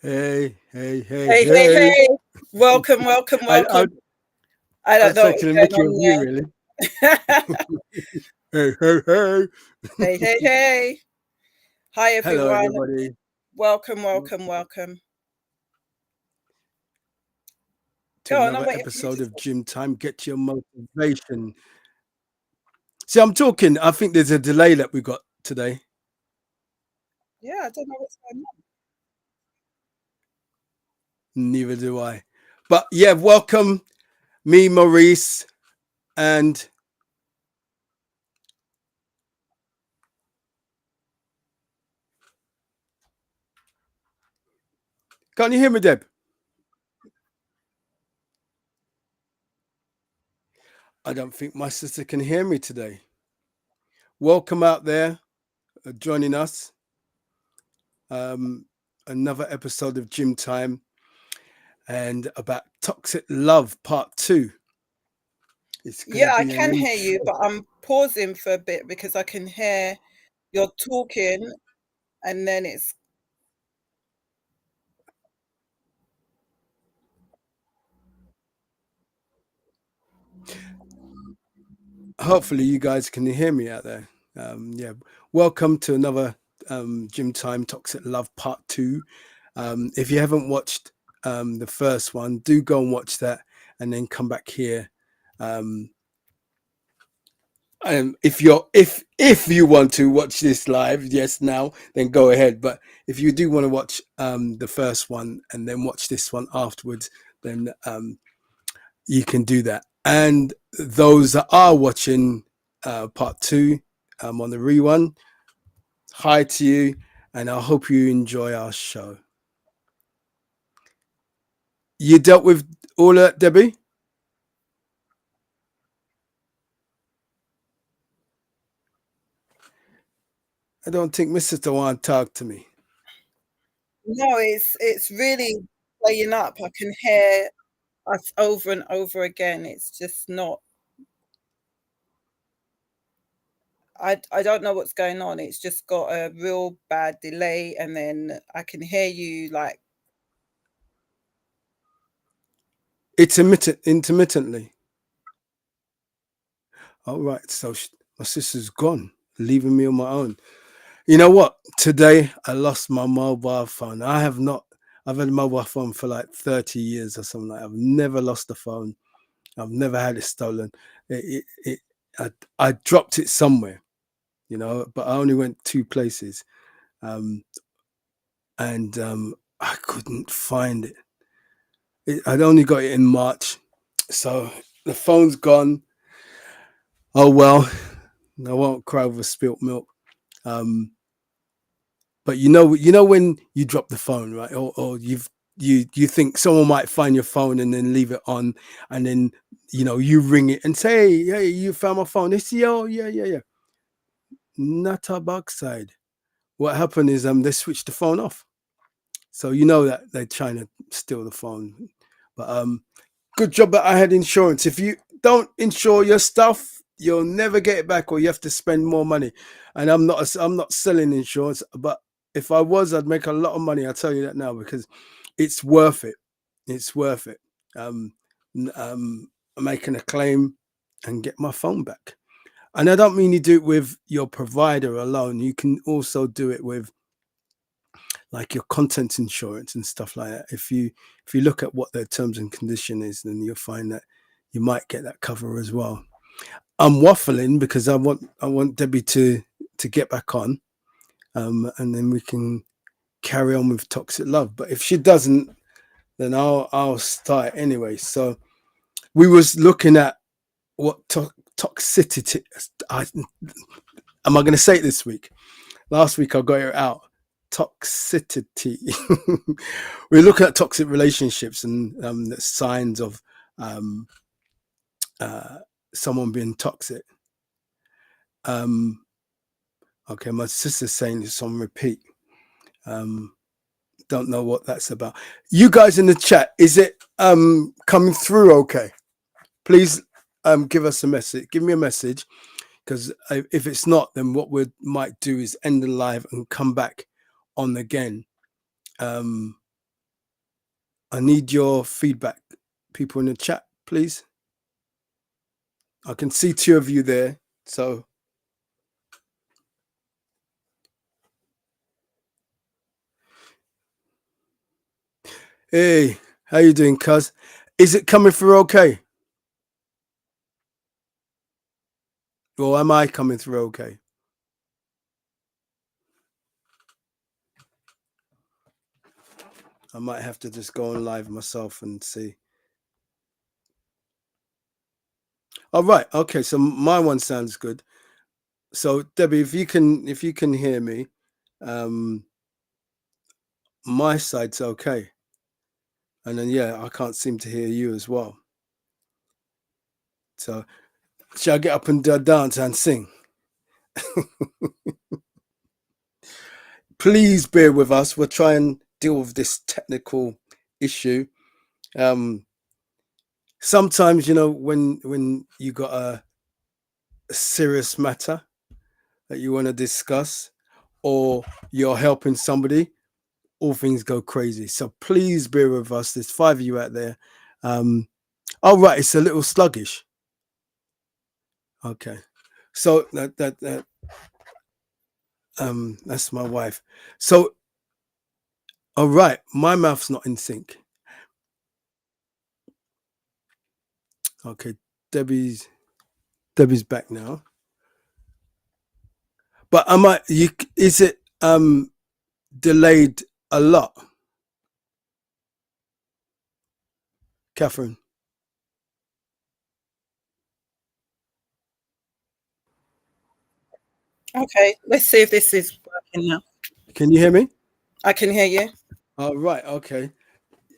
Hey, hey, hey, Hey, hey, hey. hey. Welcome, welcome, I, I, welcome. I I don't was know trying what's to going make you on of you, there. really. Hey, hey, hey. Hey, hey, hey. Hi, Hello, everyone. everybody, Welcome, welcome, welcome. to Go on, I'm another waiting for you to episode of say. Gym Time. Get your motivation. See, I'm talking. I think there's a delay that we got today. Yeah, I don't know what's going on. Neither do I. But yeah, welcome, me, Maurice, and can't you hear me, Deb? I don't think my sister can hear me today. Welcome out there, joining us. Um, Another episode of Gym Time and about toxic love part 2. It's going to Yeah, I be an can hear you, interest. but I'm pausing for a bit because I can hear you're talking and then it's. Hopefully you guys can hear me out there. Yeah, welcome to another Gym Time Toxic Love part 2. If you haven't watched the first one, do go and watch that and then come back here. um, if you want to watch this live, yes, now, then go ahead. But if you do want to watch the first one and then watch this one afterwards, then you can do that. And those that are watching part 2 on the rerun, hi to you, and I hope you enjoy our show. You dealt with all that, Debbie? I don't think Mr. sister want to talk to me. No, it's really playing up. I can hear us over and over again. It's just not. I don't know what's going on. It's just got a real bad delay, and then I can hear you like. It's intermittently. All right, so my sister's gone, leaving me on my own. You know what? Today I lost my mobile phone. I have not. I've had a mobile phone for like 30 years or something. Like I've never lost a phone. I've never had it stolen. I dropped it somewhere, but I only went 2 places, um, and I couldn't find it. I'd only got it in March, so the phone's gone. Oh well, I won't cry over spilt milk. Um, but you know when you drop the phone, right? Or you think someone might find your phone and then leave it on, and then you ring it and say, "Hey, you found my phone." They say, "Oh, yeah, yeah, yeah." Not a backside. What happened is they switched the phone off, so you know that they're trying to steal the phone. But good job that I had insurance. If you don't insure your stuff, you'll never get it back, or you have to spend more money. And I'm not selling insurance, but if I was, I'd make a lot of money. I'll tell you that now, because it's worth it. It's worth it. Um, Making a claim and get my phone back. And I don't mean you do it with your provider alone. You can also do it with like your content insurance and stuff like that. If you look at what their terms and condition is, then you'll find that you might get that cover as well. I'm waffling because I want Debbie to get back on, and then we can carry on with toxic love. But if she doesn't, then I'll start anyway. So we was looking at what toxicity. I, am I going to say it this week? Last week I got it out. Toxicity. We're looking at toxic relationships and the signs of um, uh, someone being toxic. Um, okay, my sister's saying this on repeat. Um, don't know what that's about. You guys in the chat, is it coming through okay? Please give us a message. Give me a message, because if it's not, then what we might do is end the live and come back on again. Um, I need your feedback, people in the chat, please. I can see 2 of you there, so hey, how you doing, cuz? Is it coming through okay? Or am I coming through okay? I might have to just go on live myself and see. All right, okay, so my one sounds good. So Debbie, if you can hear me, my side's okay. And then yeah, I can't seem to hear you as well. So shall I get up and dance and sing? Please bear with us. We'll try and deal with this technical issue. Sometimes, you know, when you got a serious matter that you want to discuss, or you're helping somebody, all things go crazy. So please bear with us. There's 5 of you out there. Oh right, it's a little sluggish. Okay, so that's my wife. So all right, my mouth's not in sync. Okay, Debbie's back now. But is it delayed a lot, Catherine? Okay, let's see if this is working now. Can you hear me? I can hear you. All right, okay.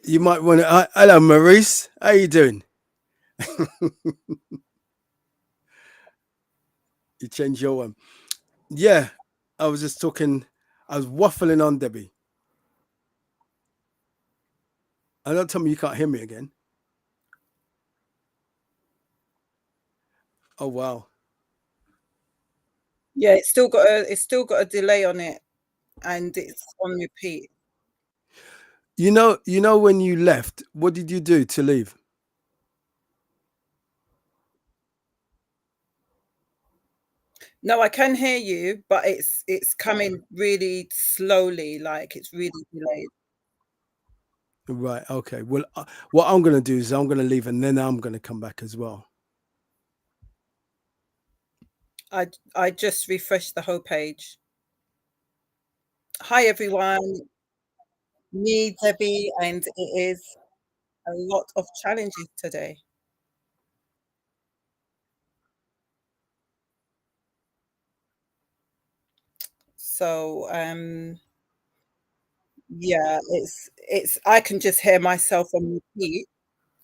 You might want to. Hello, Maurice. How you doing? You changed your one. Yeah, I was just talking. I was waffling on Debbie. And don't tell me you can't hear me again. Oh wow. Yeah, it's still got a delay on it, and it's on repeat. You know when you left, what did you do to leave? No, I can hear you, but it's coming really slowly, like it's really delayed. Right. Okay. Well, what I'm going to do is I'm going to leave and then I'm going to come back as well. I just refreshed the whole page. Hi everyone, me Debbie, and it is a lot of challenges today. So yeah, it's I can just hear myself on repeat,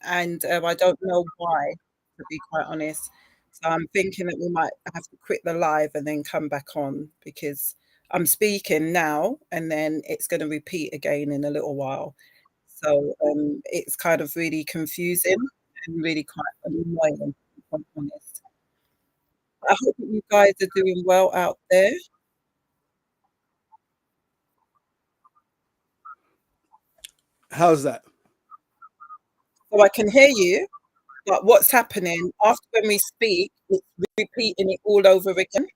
and I don't know why, to be quite honest. So I'm thinking that we might have to quit the live and then come back on, because I'm speaking now and then it's going to repeat again in a little while. So it's kind of really confusing and really quite annoying, if I'm honest. I hope that you guys are doing well out there. How's that? So I can hear you, but what's happening after when we speak, it's repeating it all over again.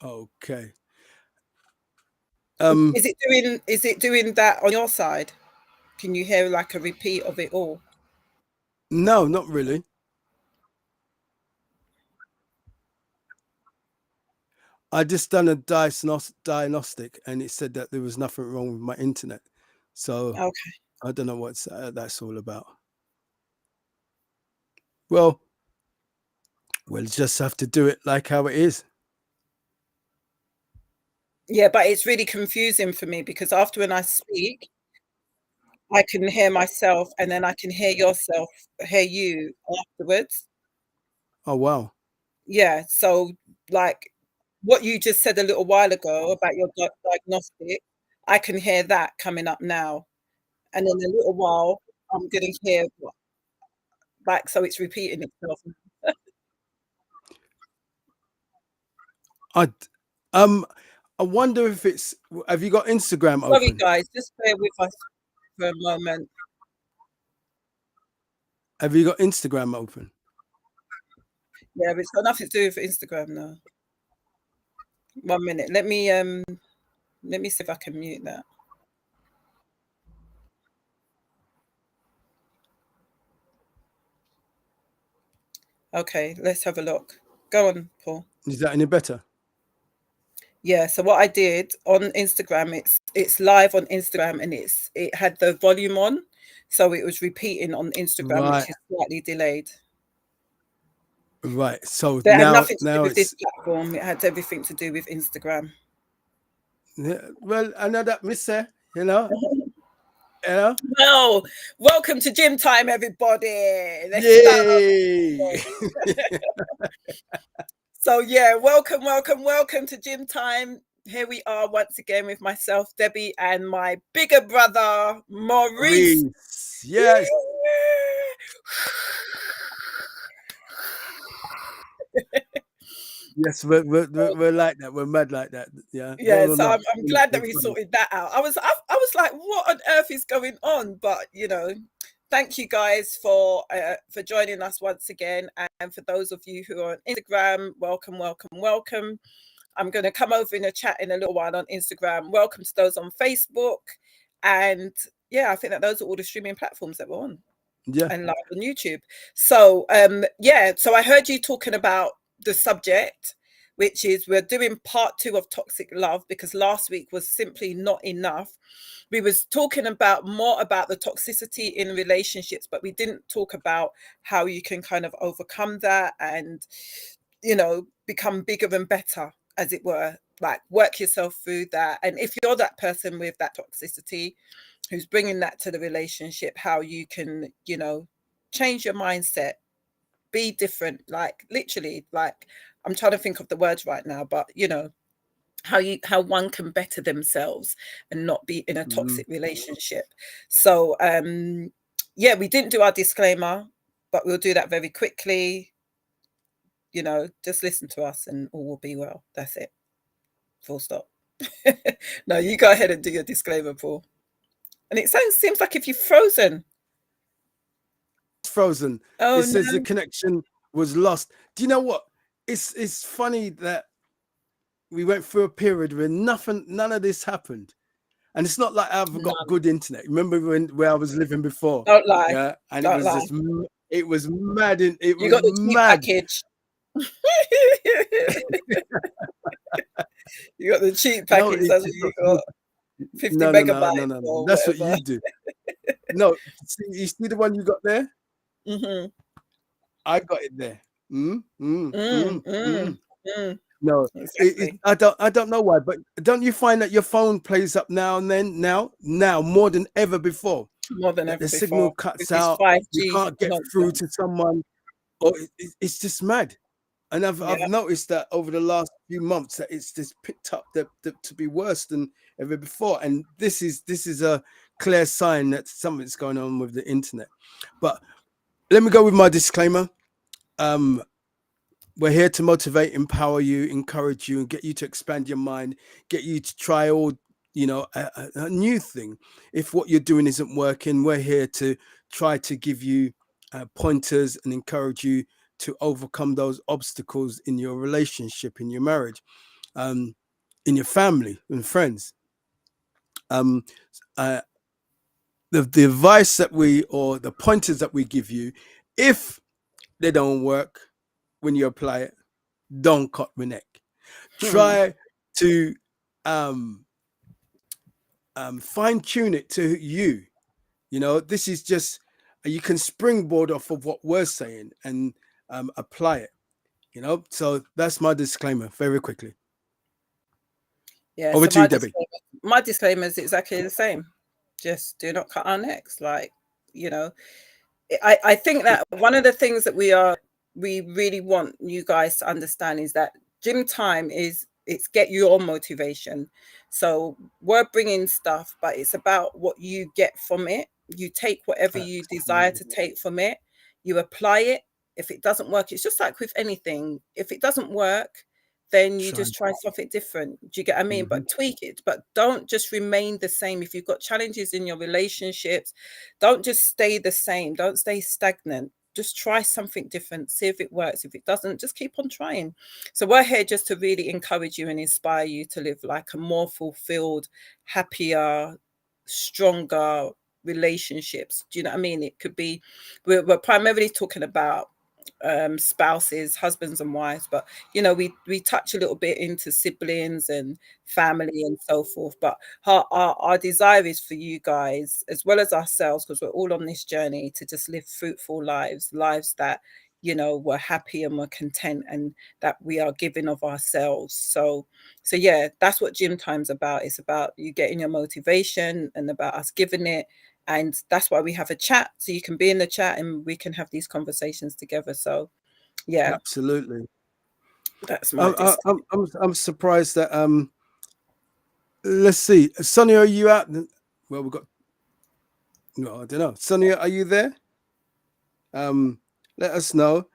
Okay. Is it doing that on your side? Can you hear like a repeat of it all? No, not really. I just done a diagnostic and it said that there was nothing wrong with my internet. So Okay. I don't know what that's all about. Well, we'll just have to do it like how it is. Yeah, but it's really confusing for me because after when I speak, I can hear myself and then I can hear you afterwards. Oh wow. Yeah, so like what you just said a little while ago about your diagnostic, I can hear that coming up now. And in a little while, I'm gonna hear like so it's repeating itself. I um I wonder if it's. Have you got Instagram Sorry, open? guys, just bear with us for a moment. Have you got Instagram open? Yeah, but it's got nothing to do with Instagram now. 1 minute. Let me see if I can mute that. Okay, let's have a look. Go on, Paul. Is that any better? Yeah, so what I did on Instagram, it's live on Instagram, and it had the volume on, so it was repeating on Instagram, Right. which is slightly delayed. Right. So But it had now nothing to do with it's this platform. It had everything to do with Instagram. yeah, well, I know that, Mister. You know. You know. Well, welcome to Gym Time, everybody. Let's start. Yay! So yeah, welcome to Gym Time. Here we are once again with myself, Debbie, and my bigger brother, Maurice. Reese, yes. Yes, we're like that. We're mad like that. Yeah. Yeah, No, so no. I'm glad that we We're funny. sorted that out. I was like, what on earth is going on? But thank you guys for joining us once again, and for those of you who are on Instagram, welcome. I'm going to come over in a chat in a little while on Instagram. Welcome to those on Facebook, and yeah, I think that those are all the streaming platforms that we're on. Yeah. And live on YouTube. So so I heard you talking about the subject, which is we're doing part 2 of toxic love, because last week was simply not enough. We was talking about more about the toxicity in relationships, but we didn't talk about how you can kind of overcome that and become bigger and better, as it were, like work yourself through that. And if you're that person with that toxicity who's bringing that to the relationship, how you can change your mindset, be different, like literally, like I'm trying to think of the words right now, but how one can better themselves and not be in a toxic relationship. So yeah, we didn't do our disclaimer, but we'll do that very quickly. Just listen to us and all will be well. That's it, full stop. No, you go ahead and do your disclaimer, Paul. And it seems like if you've frozen. It's frozen. Oh, It says no. the connection was lost. Do you know what? It's funny that we went through a period where none of this happened. And it's not like I've got good internet. Remember where I was living before? Don't lie. Yeah. And Don't it was lie. just it was mad. It You was got the cheap mad. package. You got the cheap package. No, That's what you got. 50 megabytes. No. That's whatever. what you do. No, you see the one you got there? Mm-hmm. I got it there. No, Exactly. I don't know why, but don't you find that your phone plays up now and then? Now more than ever before. More than ever The before. signal cuts This out. 5G You can't get through to someone. Or it's just mad. And I've noticed that over the last few months that it's just picked up to be worse than ever before. And this is a clear sign that something's going on with the internet. But let me go with my disclaimer. We're here to motivate, empower you, encourage you, and get you to expand your mind, get you to try all, a new thing. If what you're doing isn't working, we're here to try to give you pointers and encourage you to overcome those obstacles in your relationship, in your marriage, in your family and friends. The advice that or the pointers that we give you, if they don't work when you apply it, don't cut the neck. Try to fine tune it to you. This is just, you can springboard off of what we're saying and apply it. So that's my disclaimer very quickly. Yeah. Over to you, Debbie. My disclaimer is exactly the same. Just do not cut our necks. I think that one of the things that we really want you guys to understand is that Gym Time it's get your motivation. So we're bringing stuff, but it's about what you get from it. You take whatever you desire to take from it, you apply it. If it doesn't work, it's just like with anything. If it doesn't work, then you just try something different. Do you get what I mean? But tweak it, but don't just remain the same. If you've got challenges in your relationships, don't just stay the same. Don't stay stagnant. Just try something different, see if it works. If it doesn't, just keep on trying. So we're here just to really encourage you and inspire you to live like a more fulfilled, happier, stronger relationships. Do you know what I mean? It could be, we're primarily talking about spouses, husbands and wives, but you know, we touch a little bit into siblings and family and so forth. But our desire is for you guys as well as ourselves, because we're all on this journey to just live fruitful lives that, you know, we're happy and we're content and that we are giving of ourselves. So yeah, that's what Gym Time's about. It's about you getting your motivation and about us giving it. And that's why we have a chat, so you can be in the chat and we can have these conversations together. So yeah, Absolutely. that's my I'm surprised that let's see, Sonia, are you out? Well, we've got, no, I don't know. Sonia, are you there? Let us know.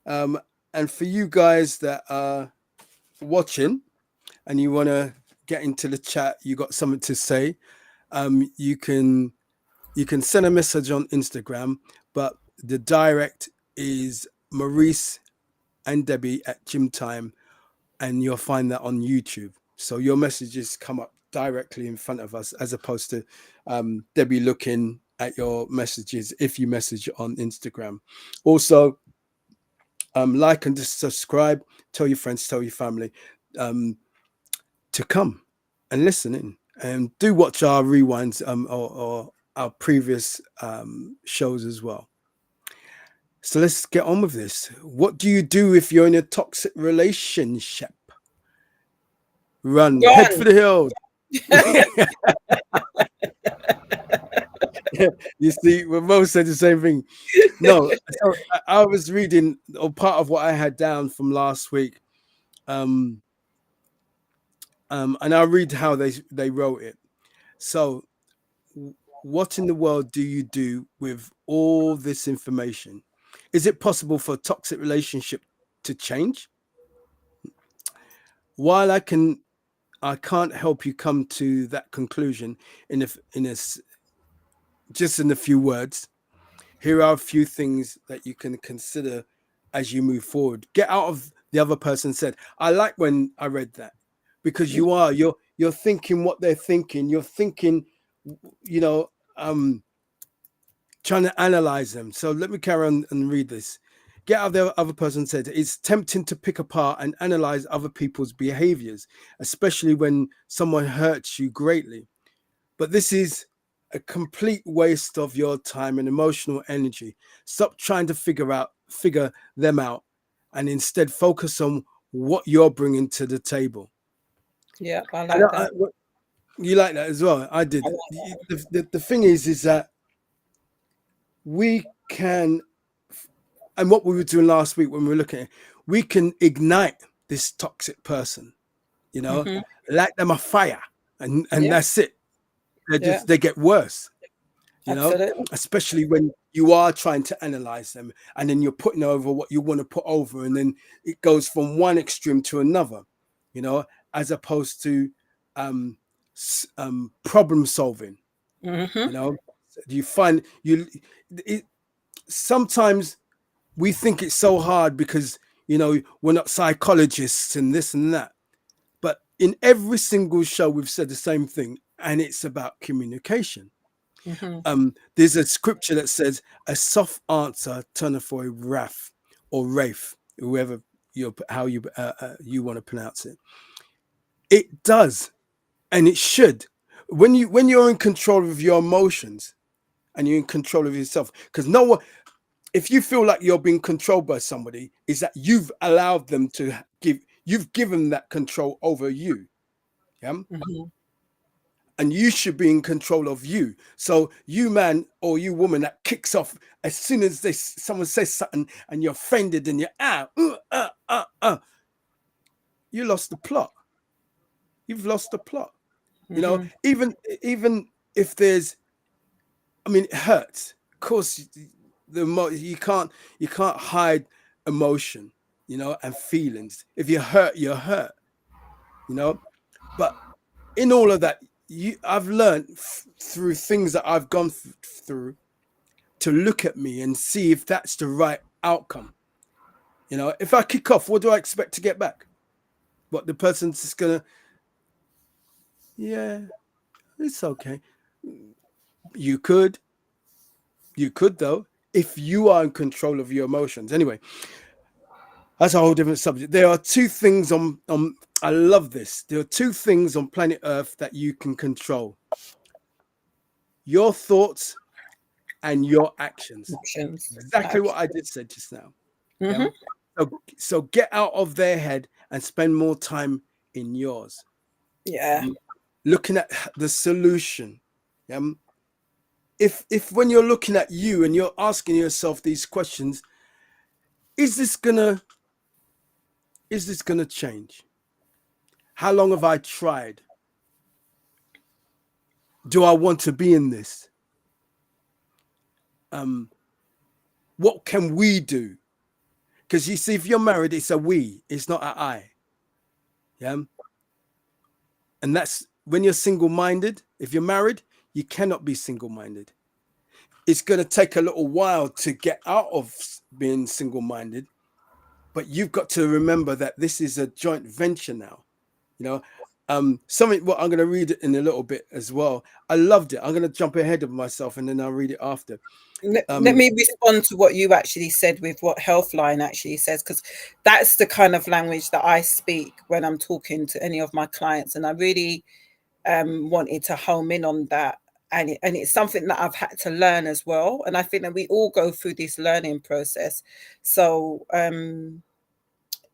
And for you guys that are watching and you want to get into the chat, you got something to say, you can send a message on Instagram, but the direct is Maurice and Debbie at Gym Time, and you'll find that on YouTube. So your messages come up directly in front of us, as opposed to Debbie looking at your messages if you message on Instagram. Also, like and just subscribe, tell your friends, tell your family to come and listen in, and do watch our rewinds or our previous shows as well. So let's get on with this. What do you do if you're in a toxic relationship? Run. Head for the hills. You see, we both said the same thing. No, so I was reading, or part of what I had down from last week, and I'll read how they wrote it. So, what in the world do you do with all this information? Is it possible for a toxic relationship to change? While I can't help you come to that conclusion just in a few words, here are a few things that you can consider as you move forward. Get out of the other person's head. I like when I read that, because you're thinking what they're thinking. You're thinking, you know, trying to analyze them. So let me carry on and read this. Get out of the other person's head. It's tempting to pick apart and analyze other people's behaviors, especially when someone hurts you greatly. But this is a complete waste of your time and emotional energy. Stop trying to figure them out, and instead focus on what you're bringing to the table. Yeah, I like that. You like that as well? I did. The thing is that we can, and what we were doing last week when we were looking at it, we can ignite this toxic person, you know, light them a fire, and that's it. They get worse, you know, especially when you are trying to analyze them, and then you're putting over what you want to put over, and then it goes from one extreme to another, you know, as opposed to problem solving. You know, you find sometimes we think it's so hard because, you know, we're not psychologists and this and that, but in every single show we've said the same thing, and it's about communication. There's a scripture that says, a soft answer turneth away wrath, or wraith, whoever you want to pronounce it. It does, and it should. When you're in control of your emotions and you're in control of yourself, because no one, if you feel like you're being controlled by somebody, is that you've allowed them to you've given that control over you. Yeah. And you should be in control of you. So you man or you woman that kicks off as soon as someone says something and you're offended and you're you lost the plot. You've lost the plot. You know, even if there's, I mean, it hurts. Of course, you can't hide emotion. you know, and feelings. If you're hurt, you're hurt, you know. But in all of that, I've learned through things that I've gone through to look at me and see if that's the right outcome. You know, if I kick off, what do I expect to get back? What, the person's just gonna, yeah, it's okay. You could though, if you are in control of your emotions. Anyway, that's a whole different subject. There are two things on I love this. There are two things on planet Earth that you can control: your thoughts and your actions. Options. Exactly what I did said just now. Mm-hmm. So get out of their head and spend more time in yours. Yeah. Looking at the solution. If when you're looking at you and you're asking yourself these questions, is this gonna change? How long have I tried? Do I want to be in this? What can we do? Because you see, if you're married, it's a we, it's not an I. Yeah. And that's when you're single-minded. If you're married, you cannot be single-minded. It's going to take a little while to get out of being single-minded, but you've got to remember that this is a joint venture now. You know, something what I'm going to read it in a little bit as well. I loved it. I'm going to jump ahead of myself and then I'll read it after. Let me respond to what you actually said with what Healthline actually says, because that's the kind of language that I speak when I'm talking to any of my clients, and I really wanted to home in on that. And it's something that I've had to learn as well. And I think that we all go through this learning process. So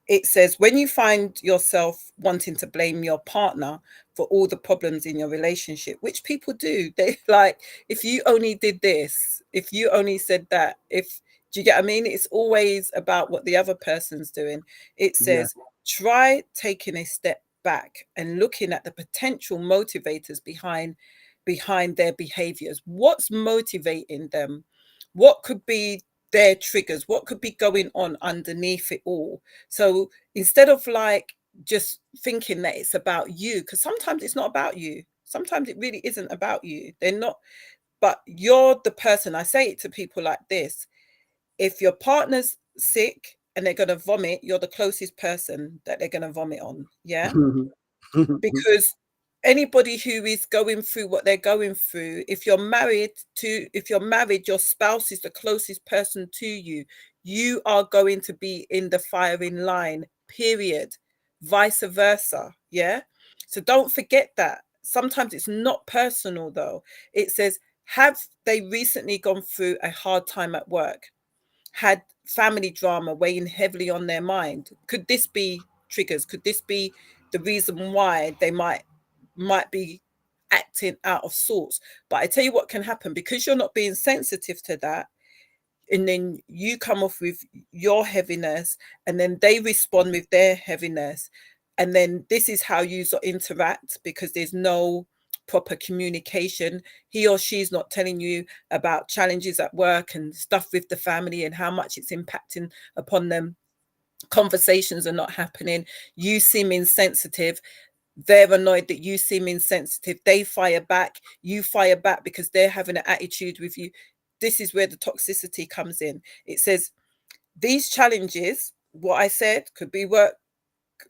it says, when you find yourself wanting to blame your partner for all the problems in your relationship, which people do, they like, if you only did this, if you only said that, do you get what I mean? It's always about what the other person's doing. It says, try taking a step back and looking at the potential motivators behind their behaviors. What's motivating them? What could be their triggers? What could be going on underneath it all? So instead of like just thinking that it's about you, because sometimes it's not about you. Sometimes it really isn't about you. They're not, but you're the person. I say it to people like this: if your partner's sick and they're going to vomit, you're the closest person that they're going to vomit on. Yeah. Because anybody who is going through what they're going through, if you're married, your spouse is the closest person to you. You are going to be in the firing line, period. Vice versa. Yeah. So don't forget that. Sometimes it's not personal though. It says, have they recently gone through a hard time at work? Had family drama weighing heavily on their mind? Could this be triggers? Could this be the reason why they might be acting out of sorts? But I tell you what can happen, because you're not being sensitive to that, and then you come off with your heaviness and then they respond with their heaviness, and then this is how you interact, because there's no proper communication. He or she's not telling you about challenges at work and stuff with the family and how much it's impacting upon them. Conversations are not happening. You seem insensitive. They're annoyed that you seem insensitive. They fire back. You fire back because they're having an attitude with you. This is where the toxicity comes in. It says these challenges, what I said, could be work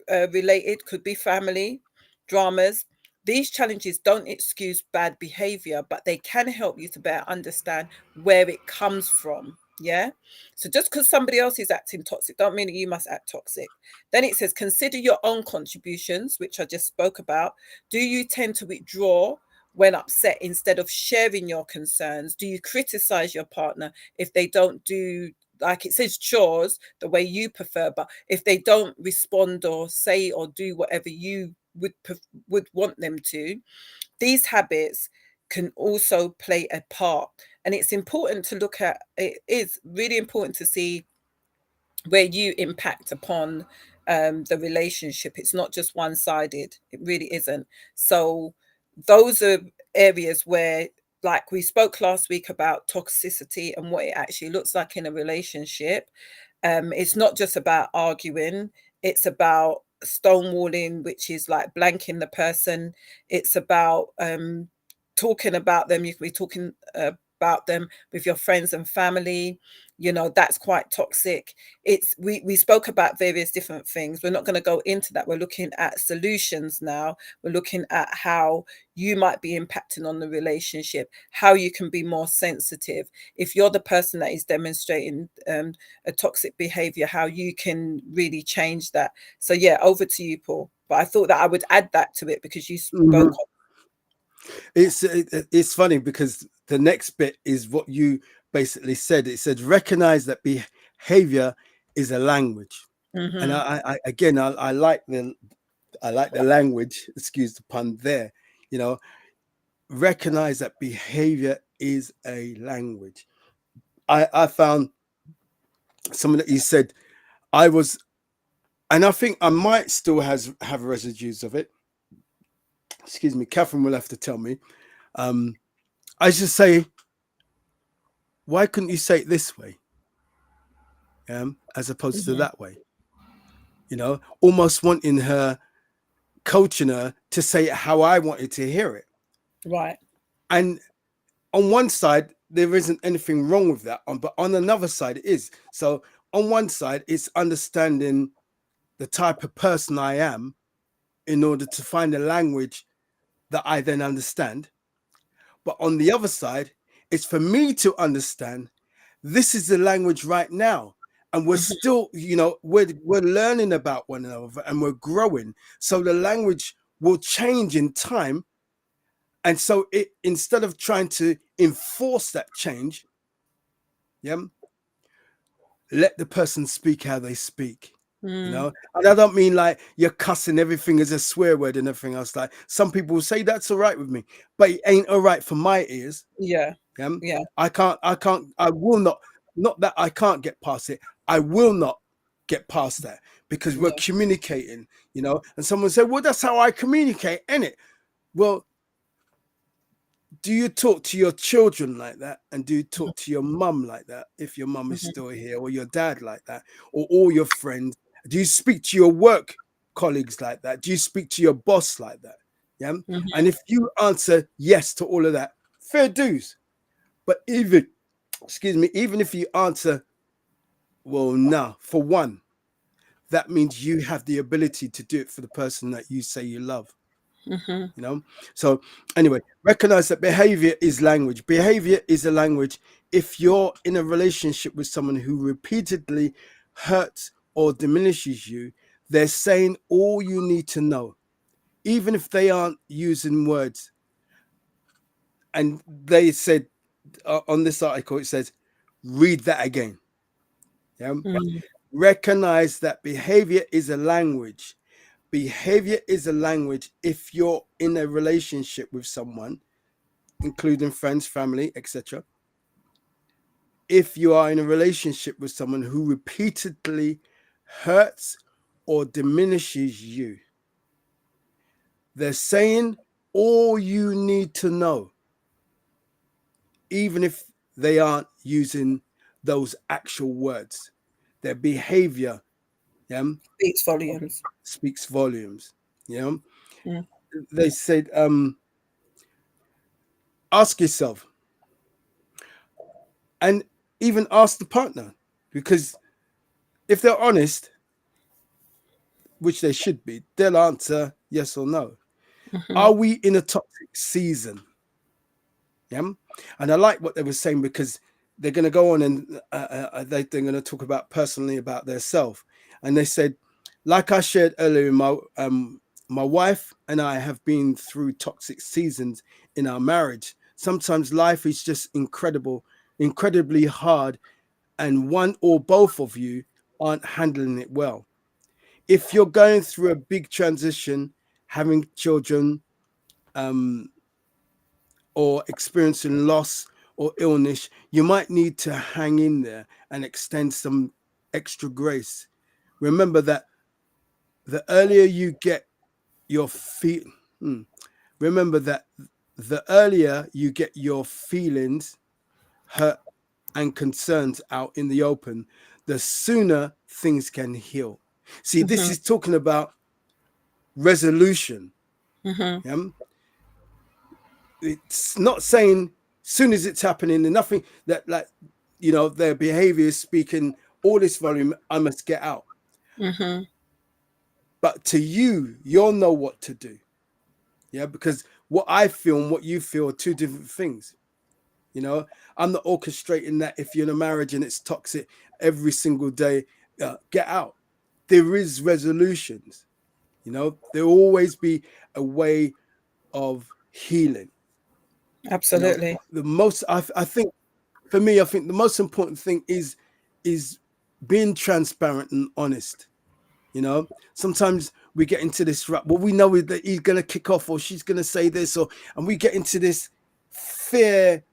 related, could be family dramas. These challenges don't excuse bad behavior, but they can help you to better understand where it comes from. Yeah. So just because somebody else is acting toxic, don't mean that you must act toxic. Then it says, consider your own contributions, which I just spoke about. Do you tend to withdraw when upset instead of sharing your concerns? Do you criticize your partner if they don't do, like it says, chores the way you prefer, but if they don't respond or say or do whatever you would want them to? These habits can also play a part, and it's important to look at. It is really important to see where you impact upon the relationship. It's not just one-sided. It really isn't. So those are areas where, like we spoke last week about toxicity and what it actually looks like in a relationship. It's not just about arguing, it's about stonewalling, which is like blanking the person. It's about talking about them. You can be talking about them with your friends and family. You know, that's quite toxic. It's we spoke about various different things. We're not going to go into that. We're looking at solutions now. We're looking at how you might be impacting on the relationship, how you can be more sensitive. If you're the person that is demonstrating a toxic behavior, how you can really change that. So yeah, over to you, Paul. But I thought that I would add that to it because you spoke. Mhm. It's funny because the next bit is what you basically said. It said recognize that behavior is a language, and Mm-hmm. again I like the language. Excuse the pun there. You know, recognize that behavior is a language. I found something that you said. I was, and I think I might still have residues of it. Excuse me, Catherine will have to tell me. I just say, why couldn't you say it this way, as opposed to Mm-hmm. that way? You know, almost wanting her, coaching her to say it how I wanted to hear it. Right. And on one side, there isn't anything wrong with that, but on another side, it is. So on one side, it's understanding the type of person I am in order to find a language that I then understand. But on the other side, it's for me to understand this is the language right now. And we're Mm-hmm. still, you know, we're learning about one another and we're growing. So the language will change in time. And so it, instead of trying to enforce that change, yeah, let the person speak how they speak. You Mm. know, and I don't mean like you're cussing everything as a swear word and everything else. Like some people will say that's all right with me, but it ain't all right for my ears. Yeah. Yeah, Yeah. I will not that I can't get past it. I will not get past that because we're Yeah. communicating, you know. And someone said, well, that's how I communicate, ain't it? Well, do you talk to your children like that? And do you talk to your mum like that? If your mum is Mm-hmm. still here, or your dad like that, or all your friends? Do you speak to your work colleagues like that? Do you speak to your boss like that? Yeah. Mm-hmm. And if you answer yes to all of that, fair dues. But even, excuse me, even if you answer, well, no, for one, that means you have the ability to do it for the person that you say you love. Mm-hmm. You know, so anyway, recognize that behavior is language. Behavior is a language. If you're in a relationship with someone who repeatedly hurts or diminishes you, they're saying all you need to know, even if they aren't using words. And they said on this article, it says, read that again. Yeah. Mm. Recognize that behavior is a language. Behavior is a language if you're in a relationship with someone, including friends, family, etc. If you are in a relationship with someone who repeatedly hurts or diminishes you, they're saying all you need to know, even if they aren't using those actual words. Their behavior, yeah, Speaks volumes. speaks volumes. You know, Mm. they said, ask yourself, and even ask the partner, because if they're honest, which they should be, they'll answer yes or no. Mm-hmm. Are we in a toxic season? Yeah. And I like what they were saying because they're going to go on and they're going to talk about personally about their self. And they said, like I shared earlier, my wife and I have been through toxic seasons in our marriage. Sometimes life is just incredibly hard, and one or both of you aren't handling it well. If you're going through a big transition, having children, um, or experiencing loss or illness, you might need to hang in there and extend some extra grace. Remember that the earlier you get your feet, remember that the earlier you get your feelings, hurt, and concerns out in the open, the sooner things can heal. See, this Mhm. is talking about resolution. Mhm. Yeah? It's not saying soon as it's happening and nothing that, like, their behavior is speaking all this volume, I must get out. Mhm. But to you, you'll know what to do. Yeah, because what I feel and what you feel are two different things. I'm not orchestrating that if you're in a marriage and it's toxic every single day, get out. There is resolutions. There'll always be a way of healing. Absolutely. The most I think for me, I think the most important thing is being transparent and honest. Sometimes we get into this rut. Well, we know that he's going to kick off or she's going to say this, and we get into this fear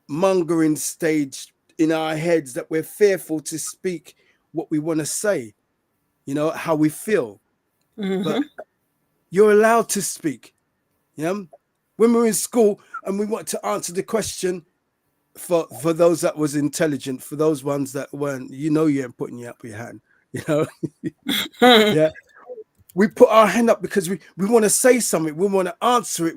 mongering stage in our heads that we're fearful to speak what we want to say, how we feel. But Mhm. you're allowed to speak. When we're in school and we want to answer the question, for those that was intelligent, for those ones that weren't, you ain't putting you up your hand, yeah. We put our hand up because we want to say something, we want to answer it,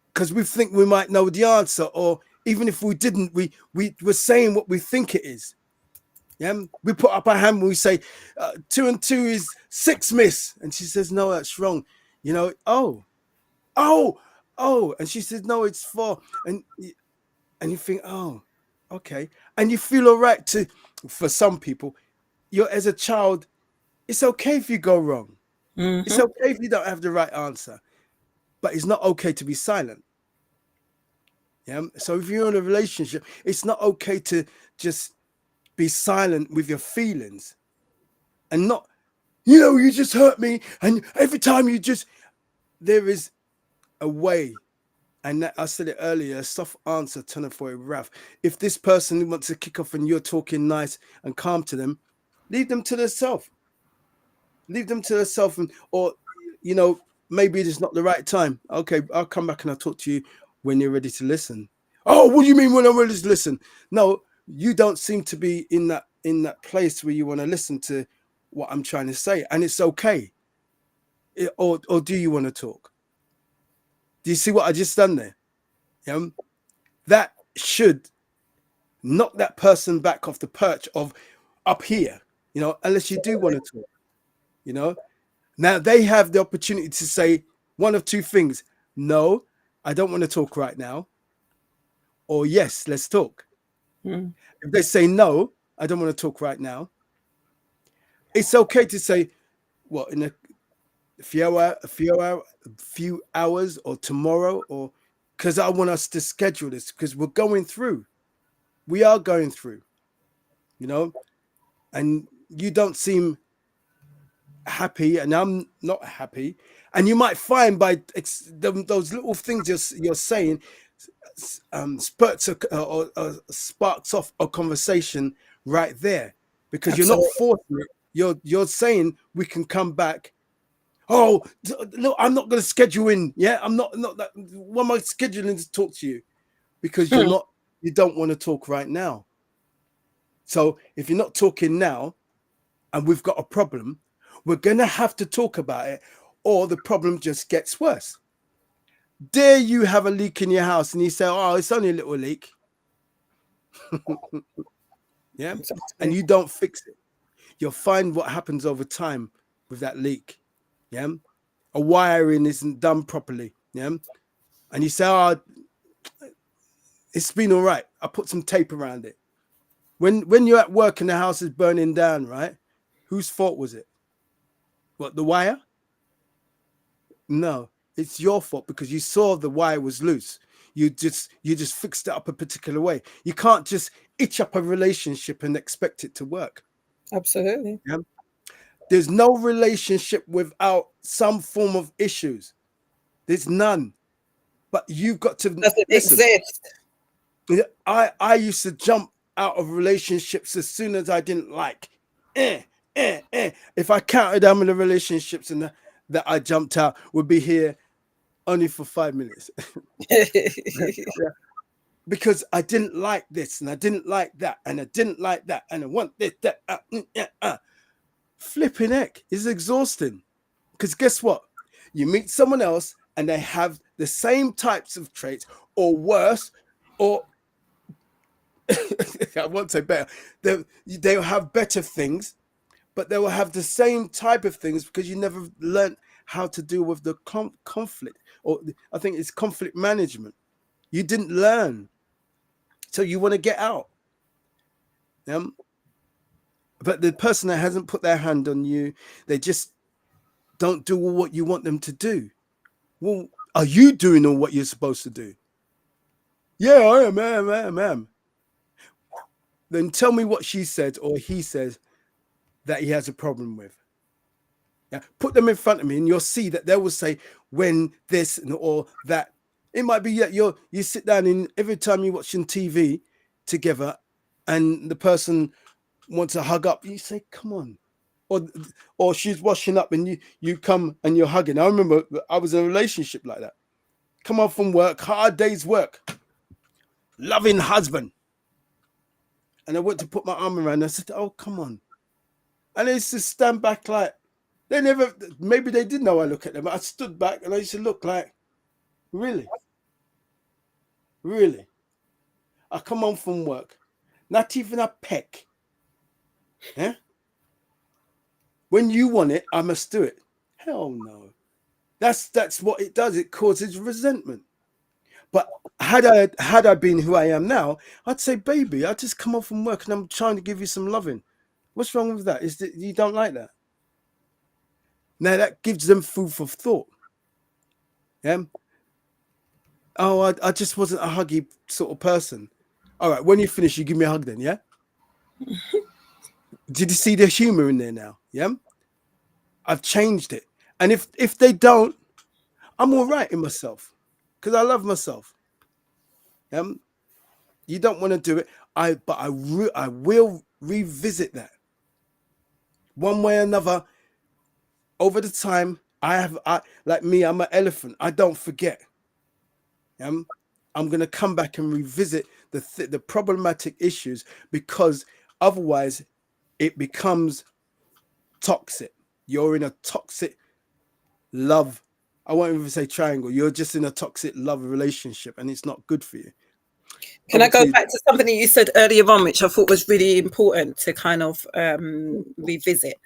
because we think we might know the answer, or even if we didn't, we're saying what we think it is. Yeah, we put up our hand when we say 2 and 2 is 6, miss, and she says no, that's wrong. Oh, and she says no, it's 4, and you think, oh, okay, and you feel all right for some people. As a child, it's okay if you go wrong. It's Mhm. okay if you don't have the right answer, but it's not okay to be silent. Yeah. So if you're in a relationship, it's not okay to just be silent with your feelings and not, you just hurt me. And every time there is a way. And that, I said it earlier, a soft answer turneth for a wrath. If this person wants to kick off and you're talking nice and calm to them, leave them to themselves. Leave them to themselves, or maybe it's not the right time. Okay, I'll come back and I'll talk to you when you're ready to listen. Oh, what do you mean when I'm ready to listen? No, you don't seem to be in that place where you want to listen to what I'm trying to say, and it's okay. Or do you want to talk? Do you see what I just done there? That should knock that person back off the perch of up here, unless you do want to talk. Now they have the opportunity to say one of two things. No, I don't want to talk right now. Or yes, let's talk. Mm. If they say no, I don't want to talk right now, it's okay to say, well, in a few hours or tomorrow, or because I want us to schedule this because we're going through. We are going through, and you don't seem happy and I'm not happy, and you might find by those little things you're saying spurts or sparks off a conversation right there, because you're not Absolutely. forcing it. You're saying we can come back. Oh, look, I'm not going to schedule in. Yeah, I'm not that. What am I scheduling to talk to you? Because Hmm. you don't want to talk right now. So if you're not talking now and we've got a problem, we're going to have to talk about it, or the problem just gets worse. Dare you have a leak in your house and you say, oh, it's only a little leak. Yeah. And Exactly. you don't fix it. You'll find what happens over time with that leak. Yeah. A wiring isn't done properly. Yeah. And you say, oh, it's been all right. I put some tape around it. When you're at work and the house is burning down, right? Whose fault was it? What, the wire? No, it's your fault because you saw the wire was loose. You just fixed it up a particular way. You can't just itch up a relationship and expect it to work. Absolutely. Yeah? There's no relationship without some form of issues. There's none. But you've got to Doesn't listen. exist. I used to jump out of relationships as soon as I didn't like. If I counted how many relationships and that I jumped out, would be here only for 5 minutes. Yeah. because I didn't like this and I didn't like that and I didn't like that and I want this, that, Flipping heck, it's exhausting. Because guess what? You meet someone else and they have the same types of traits or worse, or I won't say better. They'll have better things, but they will have the same type of things because you never learned how to deal with the conflict. Or I think it's conflict management. You didn't learn. So you want to get out. But the person that hasn't put their hand on you, they just don't do what you want them to do. Well, are you doing all what you're supposed to do? Yeah, I am. Then tell me what she said or he says that he has a problem with. Yeah, put them in front of me and you'll see that they will say when this or that. It might be that you sit down and every time you're watching TV together and the person wants to hug up, you say, come on. Or she's washing up and you come and you're hugging. I remember I was in a relationship like that. Come off from work, hard day's work, loving husband. And I went to put my arm around and I said, oh, come on. And they used to stand back like, maybe they didn't know I look at them. I stood back and I used to look like, really? Really? I come home from work, not even a peck. Yeah? When you want it, I must do it. Hell no. That's what it does. It causes resentment. But had I been who I am now, I'd say, baby, I just come off from work and I'm trying to give you some loving. What's wrong with that? Is that you don't like that? Now that gives them food for thought. Yeah. Oh, I just wasn't a huggy sort of person. All right, when you finish, you give me a hug then, yeah? Did you see the humor in there now? Yeah. I've changed it. And if they don't, I'm all right in myself because I love myself. You don't want to do it. But I will revisit that one way or another over the time. Like me, I'm an elephant. I don't forget. I'm going to come back and revisit the problematic issues because otherwise it becomes toxic. You're in a toxic love. I won't even say triangle. You're just in a toxic love relationship and it's not good for you. Can I go back to something that you said earlier on, which I thought was really important to kind of revisit?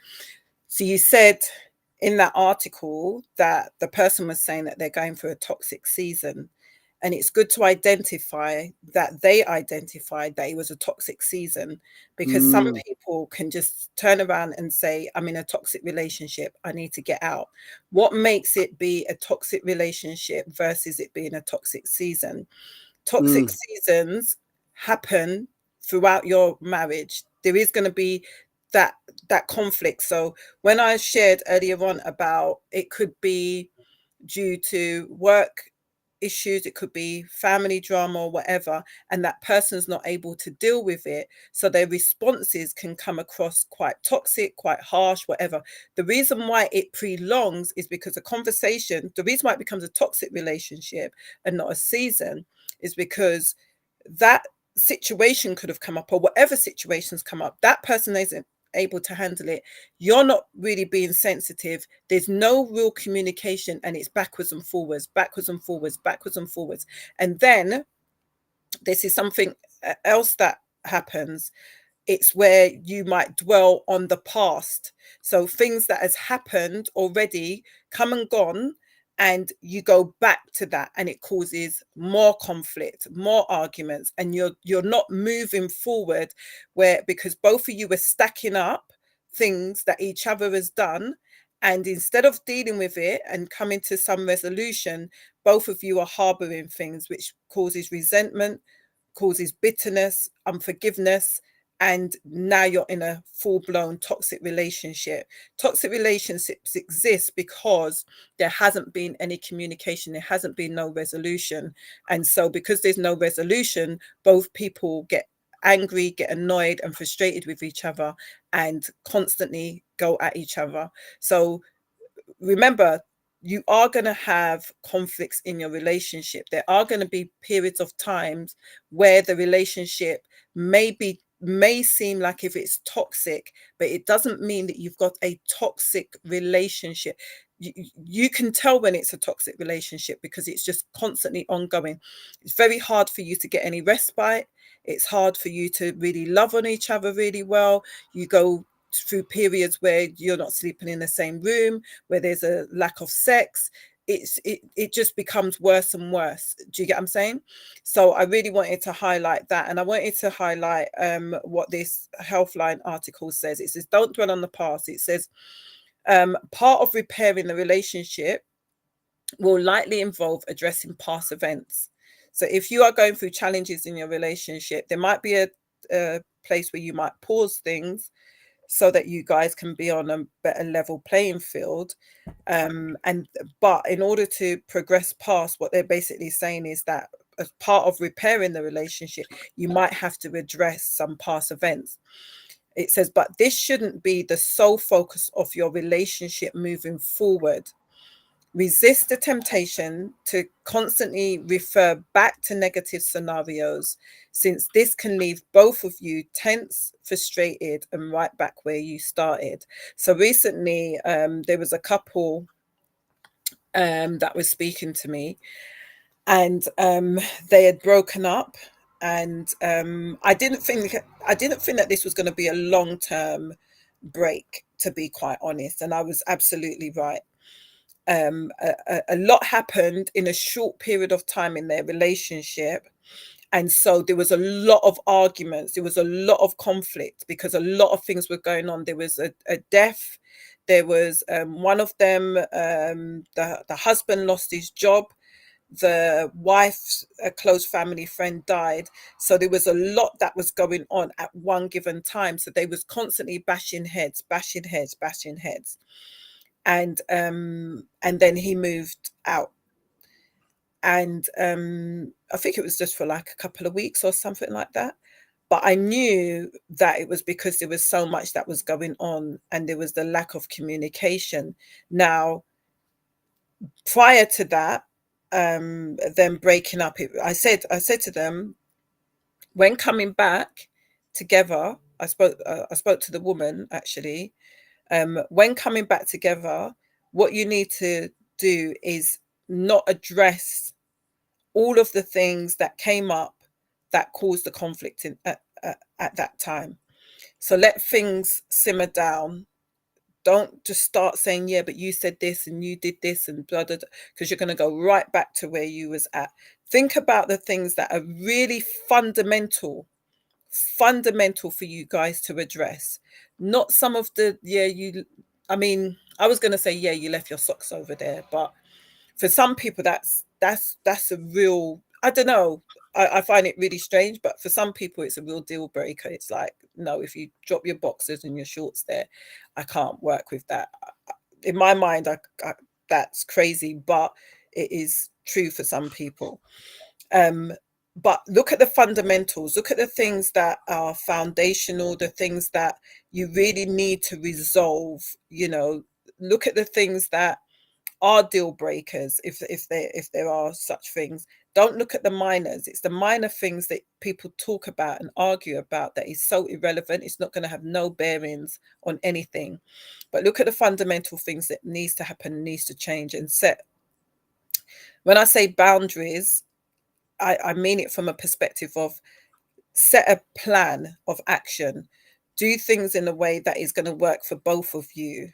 So you said in that article that the person was saying that they're going through a toxic season. And it's good to identify that they identified that it was a toxic season, because some people can just turn around and say, I'm in a toxic relationship, I need to get out. What makes it be a toxic relationship versus it being a toxic season? Toxic seasons happen throughout your marriage. There is going to be that conflict. So when I shared earlier on about it could be due to work issues, it could be family drama or whatever, and that person's not able to deal with it, so their responses can come across quite toxic, quite harsh, whatever. The reason why it prolongs is because the reason why it becomes a toxic relationship and not a season is because that situation could have come up, or whatever situations come up, that person isn't able to handle it. You're not really being sensitive. There's no real communication, and it's backwards and forwards, backwards and forwards, backwards and forwards. And then this is something else that happens. It's where you might dwell on the past. So things that has happened already, come and gone, and you go back to that, and it causes more conflict, more arguments, and you're not moving forward, because both of you are stacking up things that each other has done, and instead of dealing with it and coming to some resolution, both of you are harboring things which causes resentment, causes bitterness, unforgiveness, and now you're in a full-blown toxic relationship. Toxic relationships exist because there hasn't been any communication, there hasn't been no resolution. And so because there's no resolution, both people get angry, get annoyed and frustrated with each other and constantly go at each other. So remember, you are going to have conflicts in your relationship. There are going to be periods of times where the relationship may seem like if it's toxic, but it doesn't mean that you've got a toxic relationship. You can tell when it's a toxic relationship because it's just constantly ongoing. It's very hard for you to get any respite. It's hard for you to really love on each other really well. You go through periods where you're not sleeping in the same room, where there's a lack of sex. It just becomes worse and worse. Do you get what I'm saying? So I really wanted to highlight that, and I wanted to highlight what this Healthline article says. It says, don't dwell on the past. It says part of repairing the relationship will likely involve addressing past events. So if you are going through challenges in your relationship, there might be a place where you might pause things so that you guys can be on a better level playing field. But in order to progress past, what they're basically saying is that as part of repairing the relationship, you might have to address some past events. It says, but this shouldn't be the sole focus of your relationship moving forward. Resist the temptation to constantly refer back to negative scenarios, since this can leave both of you tense, frustrated, and right back where you started. So recently, there was a couple that was speaking to me, and they had broken up, and I didn't think that this was going to be a long-term break, to be quite honest, and I was absolutely right. A lot happened in a short period of time in their relationship, and so there was a lot of arguments, there was a lot of conflict because a lot of things were going on. There was a death, there was one of them, the husband lost his job, the wife's a close family friend died, so there was a lot that was going on at one given time. So they was constantly bashing heads. And then he moved out, and I think it was just for like a couple of weeks or something like that. But I knew that it was because there was so much that was going on, and there was the lack of communication. Now, prior to that, them breaking up, I said to them, when coming back together, I spoke to the woman actually. When coming back together, what you need to do is not address all of the things that came up that caused the conflict at that time. So let things simmer down. Don't just start saying, yeah, but you said this and you did this and blah, blah, blah, because you're going to go right back to where you was at. Think about the things that are really fundamental for you guys to address, not some of the, I was going to say, yeah, you left your socks over there, but for some people that's a real, I don't know, I find it really strange, but for some people it's a real deal breaker. It's like, no, if you drop your boxers and your shorts there, I can't work with that. In my mind, that's crazy, but it is true for some people. But look at the fundamentals, look at the things that are foundational, the things that you really need to resolve, look at the things that are deal breakers, if there are such things. Don't look at the minors. It's the minor things that people talk about and argue about that is so irrelevant. It's not going to have no bearings on anything. But look at the fundamental things that needs to happen, needs to change and set. When I say boundaries, I mean it from a perspective of set a plan of action, do things in a way that is going to work for both of you.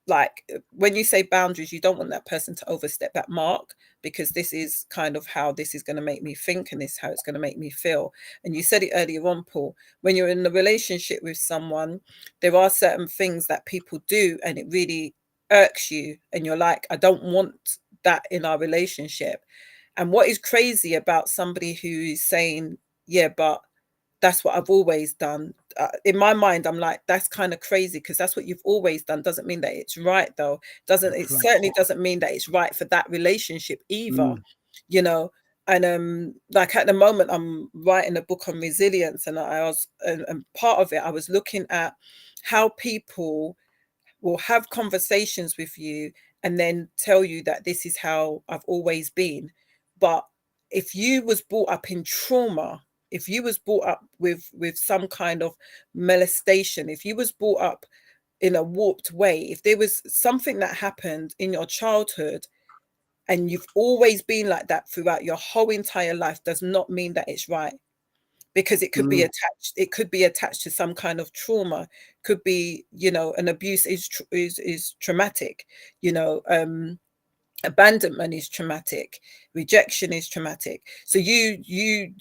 Like when you say boundaries, you don't want that person to overstep that mark, because this is kind of how this is going to make me think, and this is how it's going to make me feel. And you said it earlier on, Paul, when you're in a relationship with someone, there are certain things that people do and it really irks you, and you're like, I don't want that in our relationship. And what is crazy about somebody who is saying, yeah, but that's what I've always done. In my mind, I'm like, that's kind of crazy, because that's what you've always done. Doesn't mean that it's right, though. It certainly doesn't mean that it's right for that relationship either, And like at the moment, I'm writing a book on resilience, and and part of it, I was looking at how people will have conversations with you and then tell you that this is how I've always been. But if you was brought up in trauma, if you was brought up with some kind of molestation, if you was brought up in a warped way, if there was something that happened in your childhood and you've always been like that throughout your whole entire life, does not mean that it's right, because it could be attached to some kind of trauma. Could be, you know, an abuse is traumatic, you know, abandonment is traumatic, rejection is traumatic. So you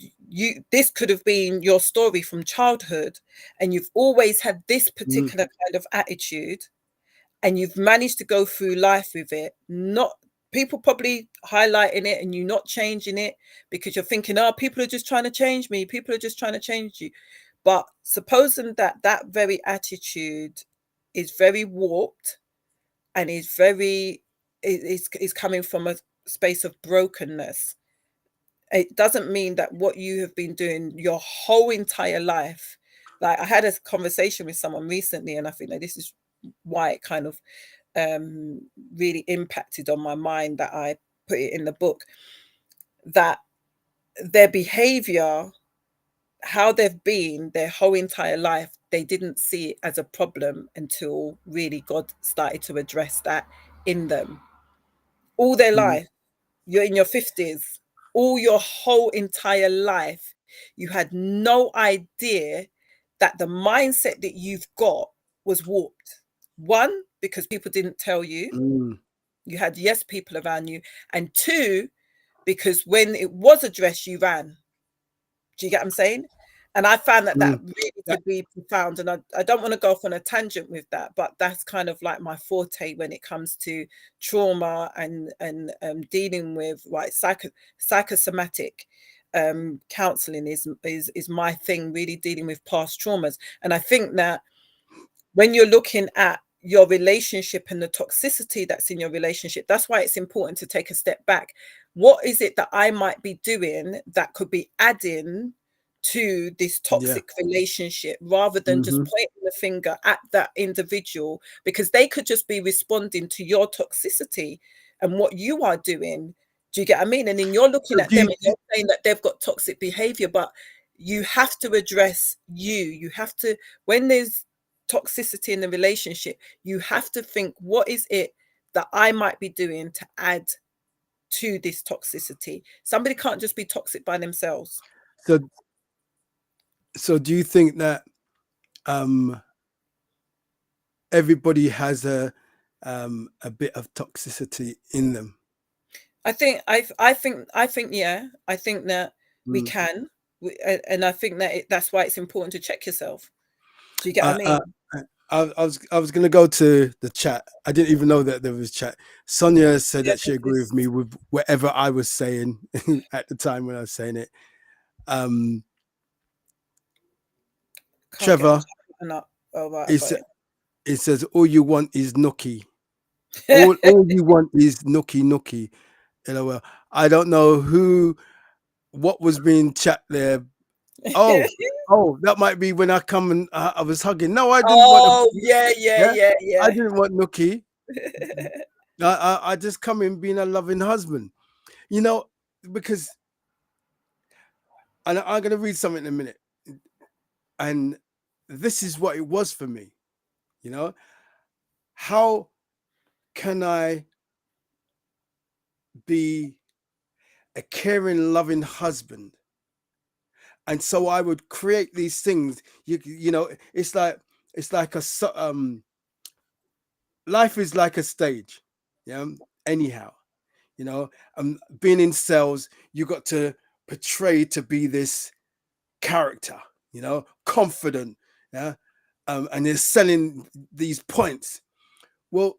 this could have been your story from childhood, and you've always had this particular kind of attitude, and you've managed to go through life with it, not people probably highlighting it and you not changing it because you're thinking, oh, people are just trying to change me, people are just trying to change you. But supposing that that very attitude is very warped and is very is coming from a space of brokenness, it doesn't mean that what you have been doing your whole entire life. Like, I had a conversation with someone recently, and I think that this is why it kind of really impacted on my mind, that I put it in the book, that their behavior, how they've been their whole entire life, they didn't see it as a problem until really God started to address that in them. All their life, you're in your 50s, all your whole entire life, you had no idea that the mindset that you've got was warped. One, because people didn't tell you. You had yes people around you. And two, because when it was addressed, you ran. Do you get what I'm saying? And I found that that really could be profound. And I don't want to go off on a tangent with that, but that's kind of like my forte when it comes to trauma and dealing with like psychosomatic counseling is my thing, really dealing with past traumas. And I think that when you're looking at your relationship and the toxicity that's in your relationship, that's why it's important to take a step back. What is it that I might be doing that could be adding to this toxic relationship, rather than just pointing the finger at that individual, because they could just be responding to your toxicity and what you are doing. Do you get what I mean? And then you're looking at them and you're saying that they've got toxic behavior, but you have to address you have to, when there's toxicity in the relationship, you have to think, what is it that I might be doing to add to this toxicity? Somebody can't just be toxic by themselves. So do you think that everybody has a bit of toxicity in them? I think yeah, I think that we can, and I think that that's why it's important to check yourself. Do you get what I mean? I was going to go to the chat. I didn't even know that there was chat. Sonia said that she agreed with me with whatever I was saying at the time when I was saying it. Trevor, it says, all you want is nookie. All you want is nookie. LOL. I don't know what was being chat there. Oh, that might be when I come and I was hugging. No, I didn't want. Yeah. I didn't want nookie. I just come in being a loving husband, you know, because, and I'm going to read something in a minute. And this is what it was for me, you know. How can I be a caring, loving husband? And so I would create these things. You know, it's like a life is like a stage. Yeah. Anyhow, you know, being in sales, you got to portray to be this character, you know, confident. Yeah. And they're selling these points. Well,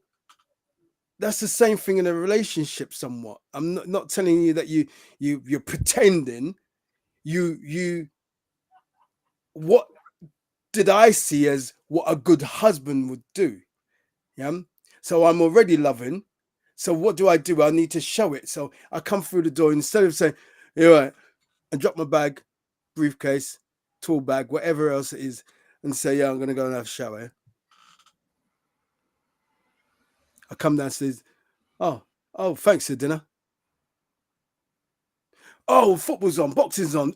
that's the same thing in a relationship somewhat. I'm not telling you that you're pretending. What did I see as what a good husband would do? Yeah. So I'm already loving. So what do? I need to show it. So I come through the door, instead of saying, "You're right," and drop my bag, briefcase, tool bag, whatever else it is, and say, "Yeah, I'm gonna go and have a shower." I come downstairs. Oh, thanks for dinner. Oh, football's on, boxing's on.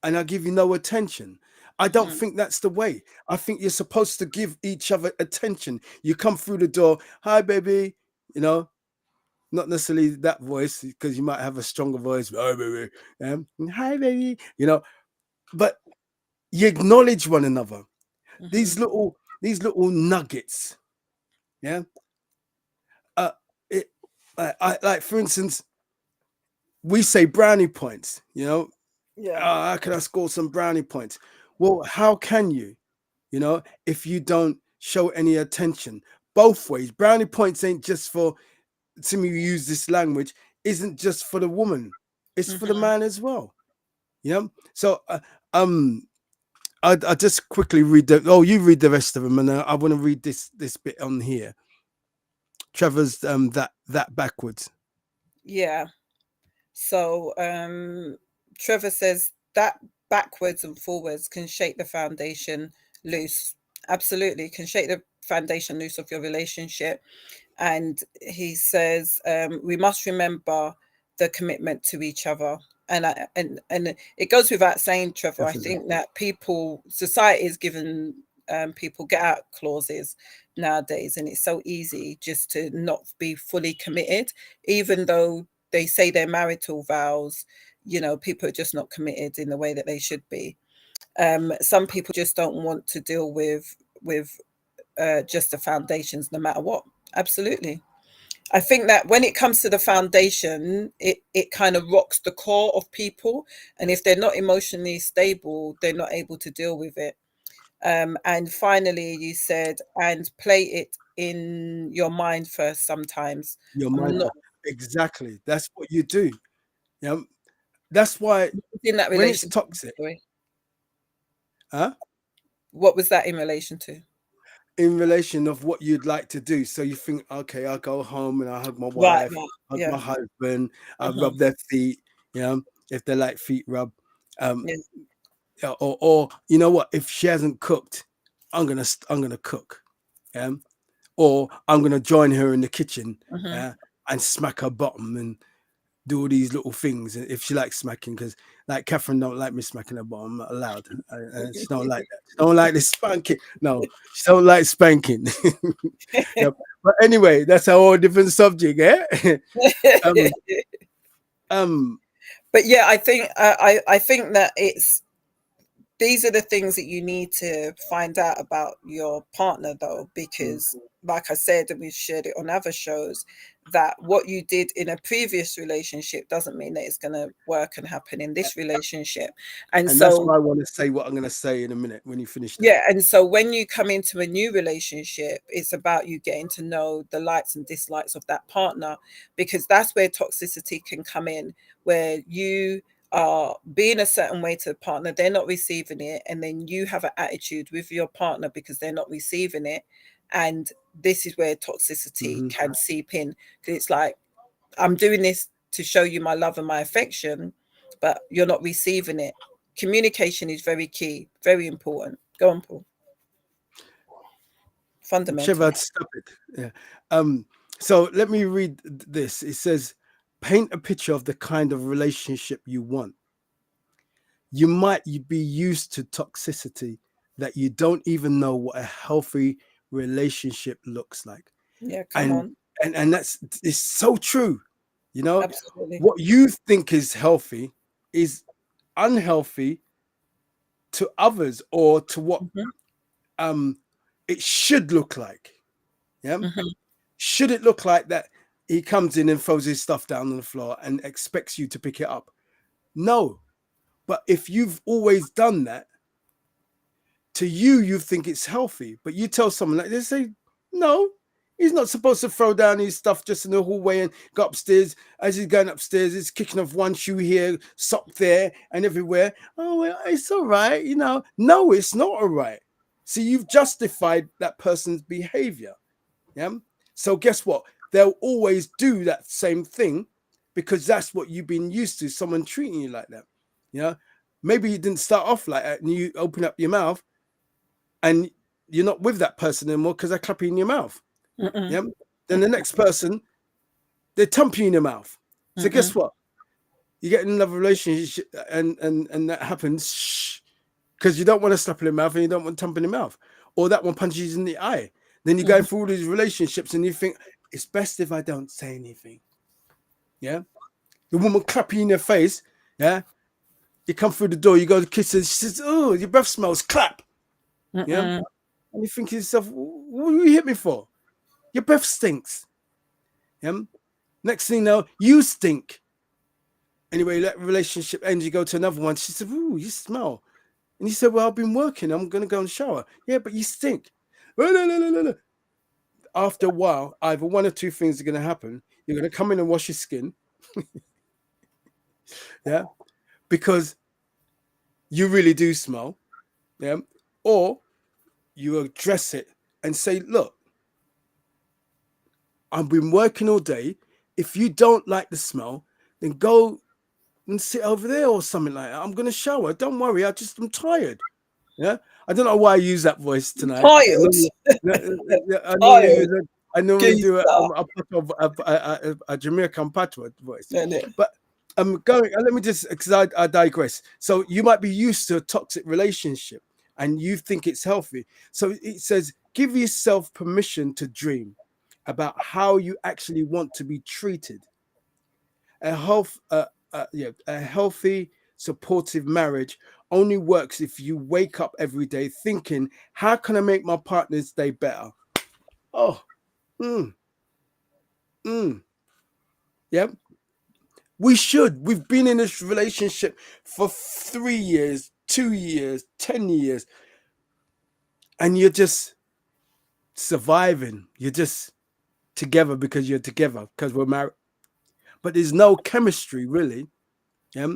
And I give you no attention. I don't think that's the way. I think you're supposed to give each other attention. You come through the door, hi, baby, you know, not necessarily that voice, because you might have a stronger voice. Hi, baby. Hi, baby. You know, but you acknowledge one another. These little nuggets. Yeah. I like, for instance, we say brownie points, you know. Yeah. How can I score some brownie points? Well, how can you, you know, if you don't show any attention? Both ways. Brownie points ain't just for, to me, we use this language, isn't just for the woman, it's for the man as well. You know? So I just quickly read you read the rest of them, and I want to read this bit on here. Trevor's that backwards. Yeah. So Trevor says that backwards and forwards can shake the foundation loose. Absolutely, can shake the foundation loose of your relationship. And he says we must remember the commitment to each other. And it goes without saying, Trevor, Definitely. I think that society is given people get out clauses nowadays, and it's so easy just to not be fully committed, even though they say their marital vows. You know, people are just not committed in the way that they should be. Some people just don't want to deal with just the foundations, no matter what. Absolutely. I think that when it comes to the foundation, it kind of rocks the core of people. And if they're not emotionally stable, they're not able to deal with it. And finally, you said, and play it in your mind first sometimes. Your I'm mind. not Exactly. That's what you do. You know? That's why in that when it's relation. toxic, What was that in relation to? in relation of what you'd like to do. So you think, okay, I'll go home and I hug my Right, wife, right. hug Yeah. my husband, I rub their feet, you know, if they like feet rub. Yeah. Or you know what, if she hasn't cooked, I'm gonna cook. Or I'm gonna join her in the kitchen and smack her bottom and do all these little things if she likes smacking, because like Catherine don't like me smacking her bottom. I'm not allowed. She don't like that. She don't like this spanking. No, she don't like spanking. Yeah. But anyway, that's a whole different subject, eh? But yeah, I think I think that these are the things that you need to find out about your partner, though, because like I said, and we've shared it on other shows, that what you did in a previous relationship doesn't mean that it's going to work and happen in this relationship. And that's so why I want to say what I'm going to say in a minute when you finish that. yeah, and so when you come into a new relationship, it's about you getting to know the likes and dislikes of that partner, because that's where toxicity can come in, where you are being a certain way to the partner, they're not receiving it, and then you have an attitude with your partner because they're not receiving it. And this is where toxicity can seep in, because it's like, I'm doing this to show you my love and my affection, but you're not receiving it. Communication is very key, very important. Go on, Paul. Fundamental. Trevor, stop it. Yeah. So let me read this. It says, paint a picture of the kind of relationship you want. You might be used to toxicity that you don't even know what a healthy relationship looks like. Yeah, come on. And that's, it's so true. You know, Absolutely. what you think is healthy is unhealthy to others, or to what it should look like. Yeah. Should it look like that he comes in and throws his stuff down on the floor and expects you to pick it up? No. But if you've always done that, to you think it's healthy. But you tell someone, like, they say, no, he's not supposed to throw down his stuff just in the hallway and go upstairs. As he's going upstairs, he's kicking off one shoe here, sock there, and everywhere. Oh, well, it's all right, you know. No, it's not all right. See, you've justified that person's behavior. Yeah. So guess what? They'll always do that same thing because that's what you've been used to, someone treating you like that. You know, maybe you didn't start off like that and you open up your mouth and you're not with that person anymore because they're clapping in your mouth. Mm-mm. Yeah. Then the next person, they thump you in your mouth. So guess what? You get in another relationship and that happens because you don't want to slap in the mouth and you don't want to thump in the mouth. Or that one punches you in the eye. Then you go through all these relationships and you think, it's best if I don't say anything. Yeah. The woman clap you in your face. Yeah. You come through the door, you go to kiss her, she says, oh, your breath smells, clap. Yeah. And you think to yourself, what do you hit me for? Your breath stinks. Yeah. Next thing you know, you stink. Anyway, that relationship ends, you go to another one. She said, ooh, you smell. And you said, well, I've been working. I'm going to go and shower. Yeah, but you stink. No. After a while, either one or two things are going to happen. You're going to come in and wash your skin. Yeah. Because you really do smell. Yeah. Or you address it and say, look, I've been working all day. If you don't like the smell, then go and sit over there or something like that. I'm going to shower. Don't worry. I'm tired. Yeah. I don't know why I use that voice tonight. Tired. I normally do a Jamaican patois voice. But I'm going, let me just, because I digress. So you might be used to a toxic relationship and you think it's healthy. So it says, give yourself permission to dream about how you actually want to be treated. A healthy, supportive marriage only works if you wake up every day thinking, how can I make my partner's day better? Oh, yeah. We've been in this relationship for 3 years, 2 years, 10 years, and you're just surviving. You're just together because you're together, because we're married. But there's no chemistry, really. Yeah.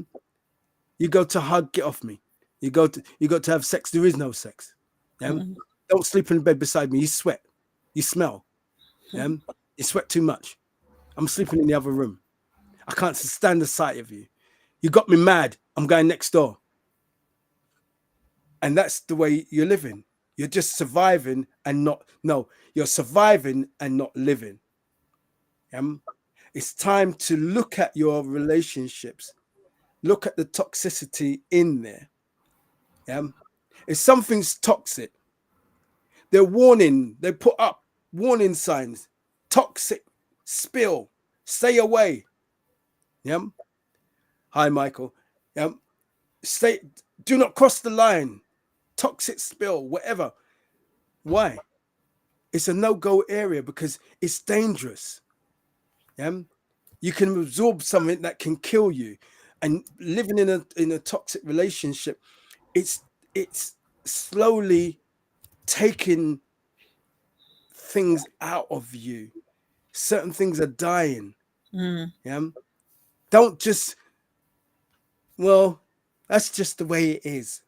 You go to hug, get off me. You got to have sex, there is no sex. Yeah. Don't sleep in the bed beside me. You sweat. You smell. Yeah. You sweat too much. I'm sleeping in the other room. I can't stand the sight of you. You got me mad. I'm going next door. And that's the way you're living. You're just surviving and you're surviving and not living. It's time to look at your relationships. Look at the toxicity in there. If something's toxic, they put up warning signs. Toxic, spill, stay away. Hi, Michael. Do not cross the line. Toxic spill, whatever. Why? It's a no-go area because it's dangerous. You can absorb something that can kill you. And living in a toxic relationship, it's slowly taking things out of you. Certain things are dying. Don't just, well, that's just the way it is.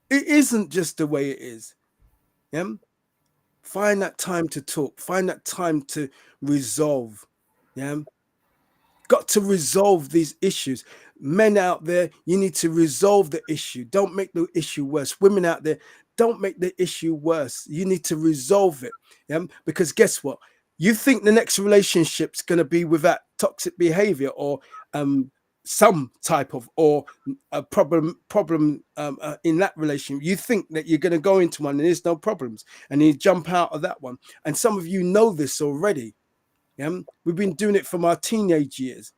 It isn't just the way it is. Find that time to talk. Find that time to resolve. Got to resolve these issues. Men out there, you need to resolve the issue. Don't make the issue worse. Women out there, don't make the issue worse. You need to resolve it. Because guess what? You think the next relationship's going to be without toxic behavior or some type of or a problem in that relationship. You think that you're going to go into one and there's no problems, and you jump out of that one. And some of you know this already. We've been doing it from our teenage years.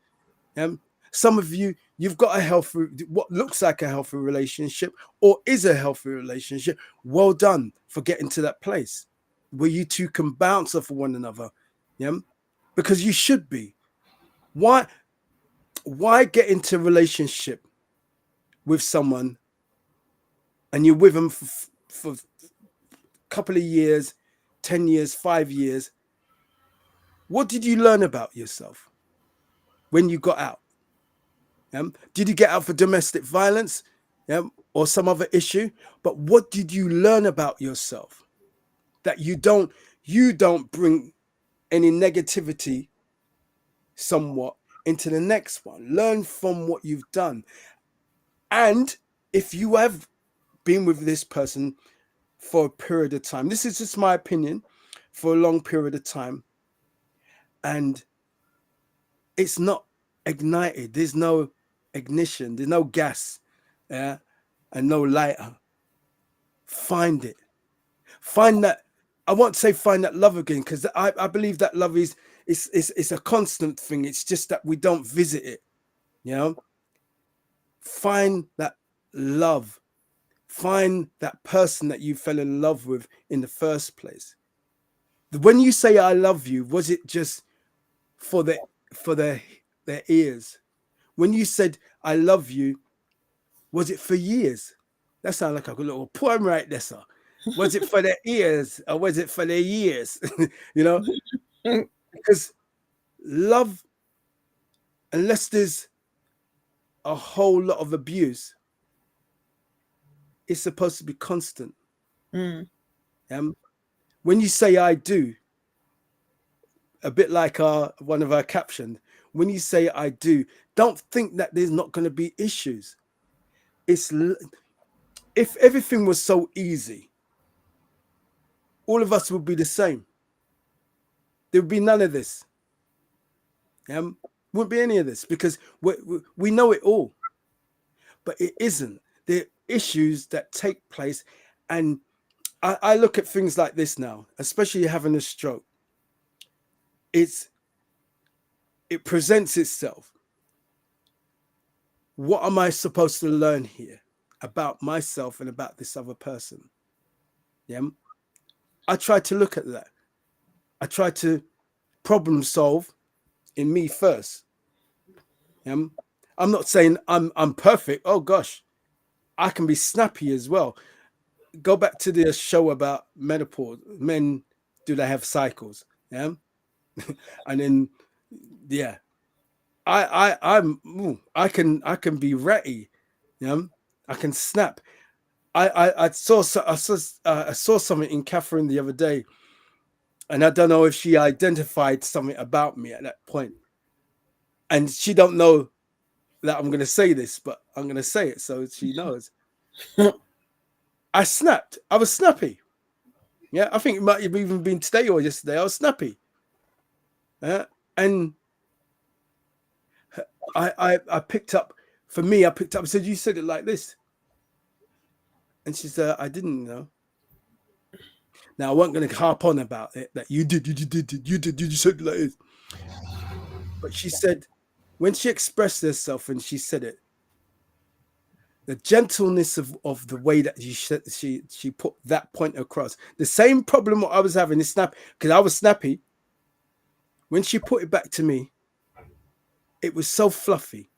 Some of you, you've got what looks like a healthy relationship or is a healthy relationship. Well done for getting to that place where you two can bounce off of one another. Because you should be. Why get into a relationship with someone and you're with them for a couple of years, 10 years, 5 years? What did you learn about yourself when you got out? Did you get out for domestic violence or some other issue? But what did you learn about yourself that you don't bring any negativity somewhat into the next one? Learn from what you've done. And if you have been with this person for a period of time. This is just my opinion, for a long period of time, and it's not ignited. There's no ignition. There's no gas, yeah, and no lighter. Find it. Find that. I won't say find that love again, because I believe that love is it's a constant thing. It's just that we don't visit it. You know, find that love. Find that person that you fell in love with in the first place. When you say I love you, was it just for their ears? When you said I love you, was it for years? That sounds like a little poem right there, sir. Was it for their ears or was it for their years? You know, because love, unless there's a whole lot of abuse, it's supposed to be constant. When you say I do, a bit like one of our captions, when you say I do, don't think that there's not going to be issues. If everything was so easy, all of us would be the same. There would be none of this. Wouldn't be any of this, because we know it all. But it isn't. There are issues that take place, and I look at things like this now, especially having a stroke. It presents itself. What am I supposed to learn here about myself and about this other person? Yeah, I try to look at that. I try to problem solve in me first. I'm not saying I'm perfect. Oh gosh, I can be snappy as well. Go back to the show about menopause. Men, do they have cycles? Yeah. And then, yeah, I can be ratty. Yeah, I can snap. I saw something in Catherine the other day, and I don't know if she identified something about me at that point, and she don't know that I'm going to say this, but I'm going to say it so she knows. I snapped. I was snappy. Yeah, I think it might have even been today or yesterday. I was snappy. And I picked up. For me, I picked up. I said, "You said it like this," and she said, "I didn't know." Now I wasn't going to harp on about it that you did, you said it like this. But she said, when she expressed herself and she said it, the gentleness of the way that she put that point across. The same problem what I was having is snap, because I was snappy. When she put it back to me, it was so fluffy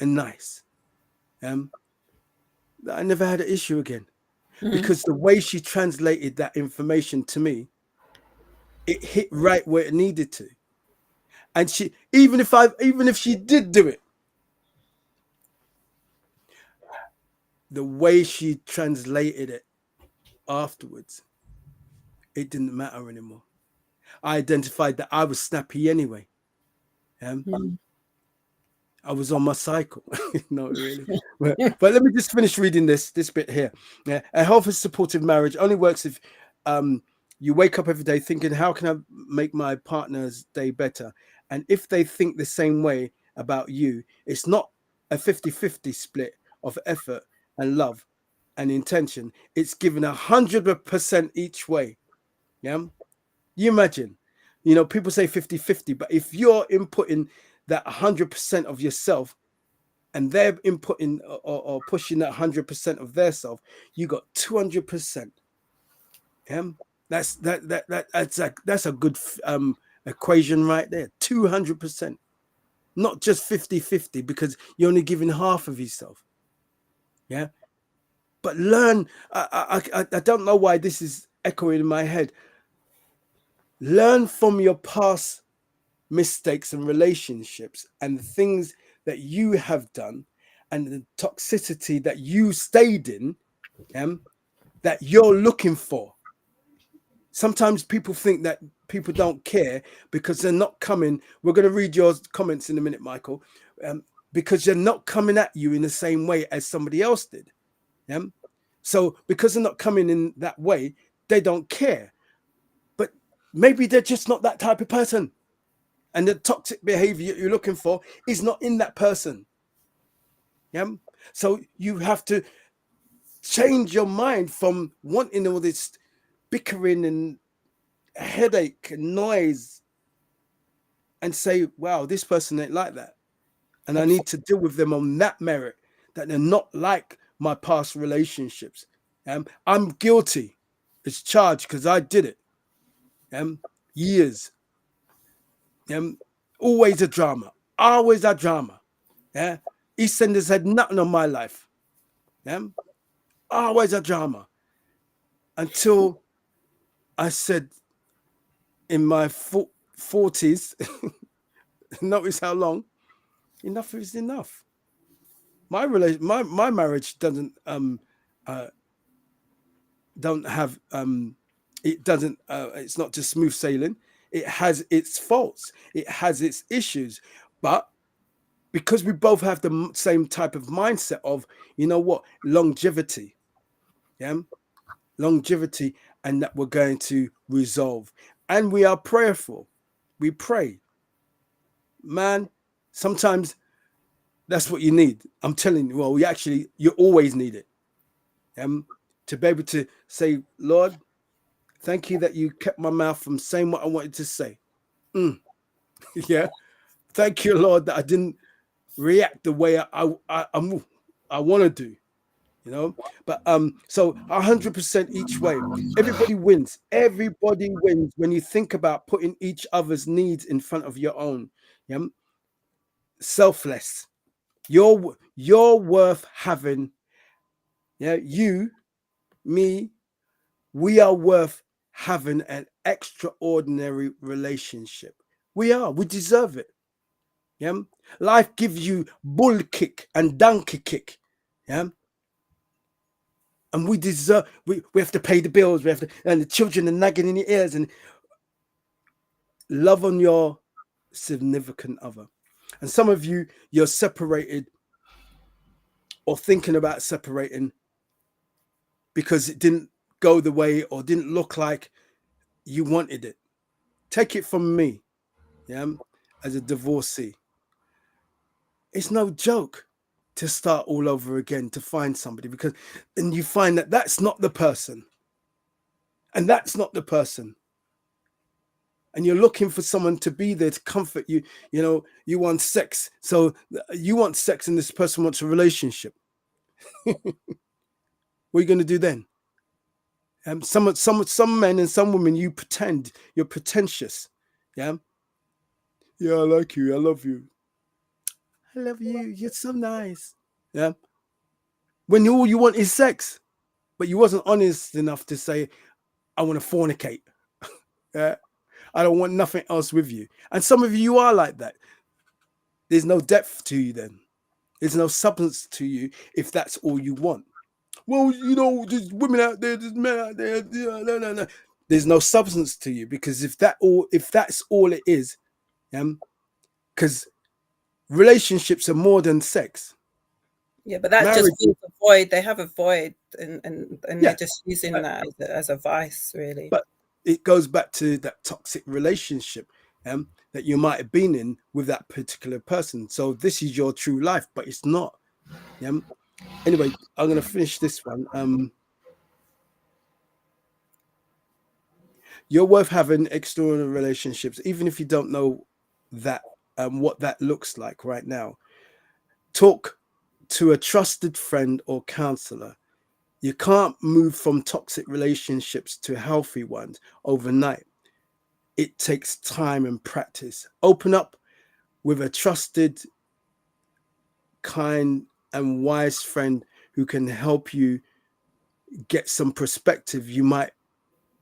and nice. That I never had an issue again. Because the way she translated that information to me, it hit right where it needed to. And she, even if she did do it, the way she translated it afterwards, it didn't matter anymore. I identified that I was snappy anyway. I was on my cycle. Not really. But let me just finish reading this bit here. Yeah. A healthy, supportive marriage only works if you wake up every day thinking, how can I make my partner's day better? And if they think the same way about you, it's not a 50-50 split of effort and love and intention. It's given 100% each way. Yeah. You imagine, people say 50-50, but if you're inputting that 100% of yourself and they're inputting or pushing that 100% of their self, you got 200%. Yeah. That's a good equation right there. 200%, not just 50-50, because you're only giving half of yourself. Yeah. But learn. I don't know why this is echoing in my head. Learn from your past mistakes and relationships and the things that you have done and the toxicity that you stayed in, that you're looking for. Sometimes people think that people don't care because they're not coming. We're going to read your comments in a minute, Michael, because they're not coming at you in the same way as somebody else did. So because they're not coming in that way, they don't care. But maybe they're just not that type of person. And the toxic behavior you're looking for is not in that person. Yeah. So you have to change your mind from wanting all this bickering and headache and noise and say, wow, this person ain't like that. And I need to deal with them on that merit, that they're not like my past relationships. I'm guilty. It's charged because I did it. Years. Always a drama. Always a drama. Yeah. EastEnders had nothing on my life. Always a drama. Until I said in my 40s, notice how long, enough is enough. My marriage doesn't don't have it doesn't it's not just smooth sailing. It has its faults, it has its issues, but because we both have the same type of mindset of, you know what, longevity, longevity, and that we're going to resolve, and we are prayerful, we pray, man. Sometimes that's what you need. I'm telling you. Well, you always need it. To be able to say, Lord, thank you that you kept my mouth from saying what I wanted to say. Yeah. Thank you, Lord, that I didn't react the way I want to do. But so 100% each way. Everybody wins. Everybody wins when you think about putting each other's needs in front of your own. Yeah. Selfless. You're worth having. Yeah, you, me, we are worth having an extraordinary relationship. We deserve it. Yeah. Life gives you bull kick and donkey kick. Yeah. And we deserve, we have to pay the bills, and the children are nagging in your ears, and love on your significant other. And some of you, you're separated or thinking about separating because it didn't go the way or didn't look like you wanted it. Take it from me, as a divorcee. It's no joke to start all over again, to find somebody, because then you find that that's not the person. And that's not the person. And you're looking for someone to be there to comfort you. You want sex. So you want sex and this person wants a relationship. What are you going to do then? Some men and some women, you pretend, you're pretentious. Yeah, I like you. I love you. I love you. You're so nice. Yeah. When all you want is sex, but you wasn't honest enough to say, I want to fornicate. Yeah. I don't want nothing else with you. And some of you are like that. There's no depth to you then. There's no substance to you if that's all you want. Well, there's women out there, there's men out there. No. There's no substance to you, because if that's all it is, because relationships are more than sex. Yeah, but that just fills a void. They have a void, and they're just using that as a vice, really. But it goes back to that toxic relationship that you might have been in with that particular person. So this is your true life, but it's not. Anyway, I'm going to finish this one. You're worth having extraordinary relationships, even if you don't know that what that looks like right now. Talk to a trusted friend or counselor. You can't move from toxic relationships to healthy ones overnight. It takes time and practice. Open up with a trusted, kind, and wise friend who can help you get some perspective. You might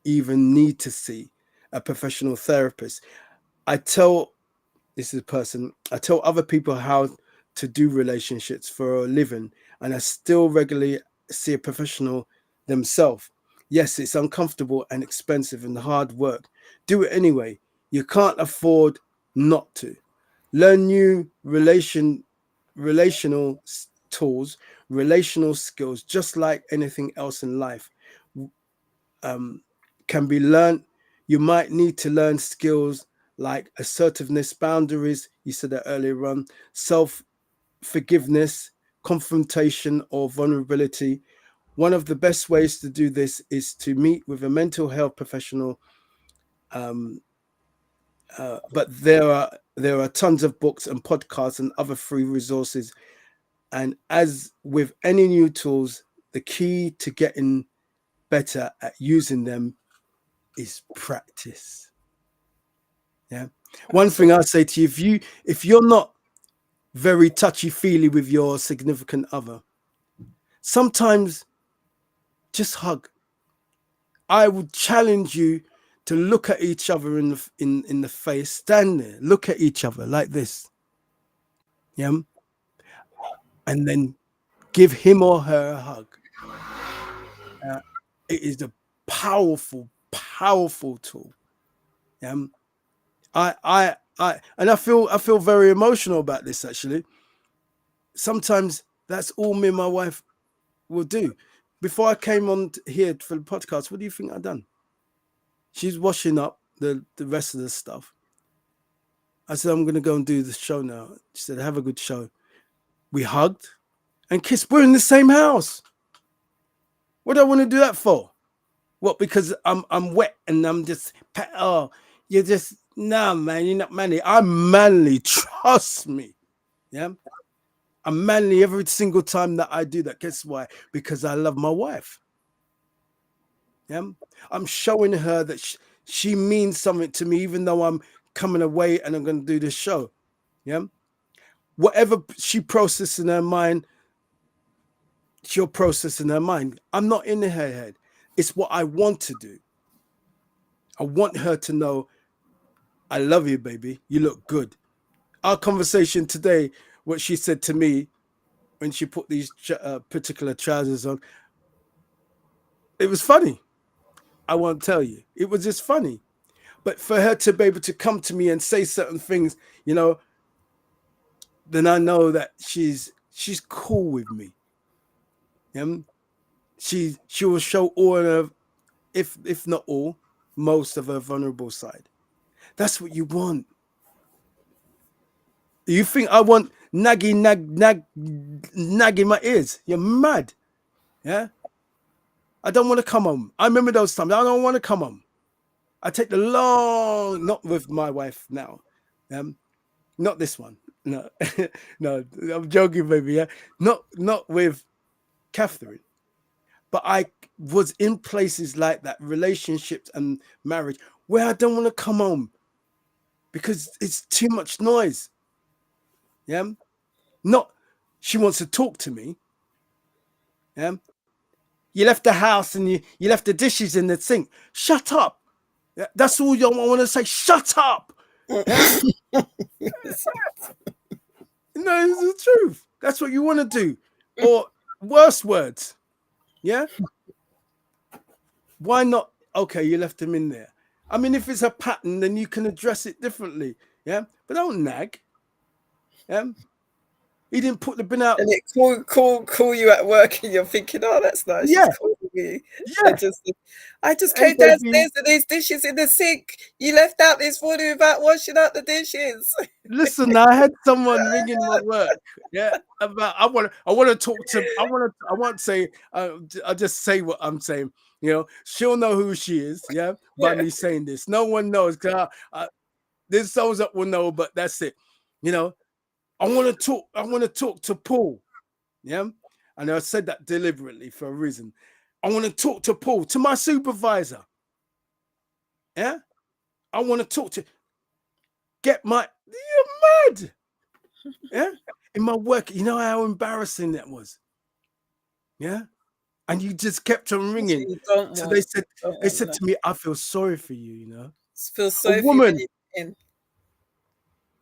even need to see a professional therapist. I tell other people how to do relationships for a living, and I still regularly see a professional themselves. Yes, it's uncomfortable and expensive and hard work. Do it anyway. You can't afford not to. Learn new relational tools. relational skills, just like anything else in life, can be learned. You might need to learn skills like assertiveness, boundaries, you said that earlier on, self-forgiveness, confrontation, or vulnerability. One of the best ways to do this is to meet with a mental health professional. But there are tons of books and podcasts and other free resources. And as with any new tools, the key to getting better at using them is practice. Yeah. One thing I say to you, if you're not very touchy-feely with your significant other, sometimes just hug. I would challenge you to look at each other in the face, stand there, look at each other like this. Yeah. And then give him or her a hug. It is a powerful, powerful tool. Yeah. And I feel very emotional about this, actually. Sometimes that's all me and my wife will do. Before I came on here for the podcast, what do you think I've done? She's washing up the rest of the stuff. I said, I'm going to go and do the show now. She said, have a good show. We hugged and kissed. We're in the same house. What do I want to do that for? What, because I'm wet and I'm just, oh, you're just, nah, man, you're not manly. I'm manly, trust me. Yeah. I'm manly every single time that I do that. Guess why? Because I love my wife. Yeah. I'm showing her that she means something to me, even though I'm coming away and I'm going to do this show. Yeah. Whatever she processes in her mind, she'll process in her mind. I'm not in her head. It's what I want to do. I want her to know, I love you, baby. You look good. Our conversation today, what she said to me when she put these particular trousers on, it was funny. I won't tell you. It was just funny. But for her to be able to come to me and say certain things, you know, then I know that she's cool with me. She will show all of her, if not all, most of her vulnerable side. That's what you want. You think I want nagging my ears? You're mad. Yeah. I don't want to come home. I remember those times. I don't want to come home. I take the long, not with my wife now. Not this one. No, no, I'm joking, baby. Yeah. Not with Catherine. But I was in places like that, relationships and marriage, where I don't want to come home because it's too much noise. Yeah. Not she wants to talk to me. Yeah. You left the house and you left the dishes in the sink. Shut up. That's all I want to say. Shut up. Yeah? No, it's the truth. That's what you want to do. Or worse words. Yeah. Why not? Okay, you left them in there. I mean, if it's a pattern, then you can address it differently. Yeah. But don't nag. Yeah. He didn't put the bin out. And it call you at work and you're thinking, oh, that's nice. Yeah. She's calling me. Yeah. I just came downstairs and there's dishes in the sink. You left out this morning without washing out the dishes. Listen, I had someone ringing my work. Yeah. About I want to talk to I won't say I'll just say what I'm saying. You know, she'll know who she is, yeah, by me saying this. No one knows. There's those that will know, but that's it. You know, I want to talk to Paul. Yeah. And I said that deliberately for a reason. I want to talk to Paul, to my supervisor. Yeah. I want to talk to you're mad. Yeah. In my work, you know how embarrassing that was. Yeah. And you just kept on ringing. So they said to me, I feel sorry for you, you know. Feel sorry a woman. For you.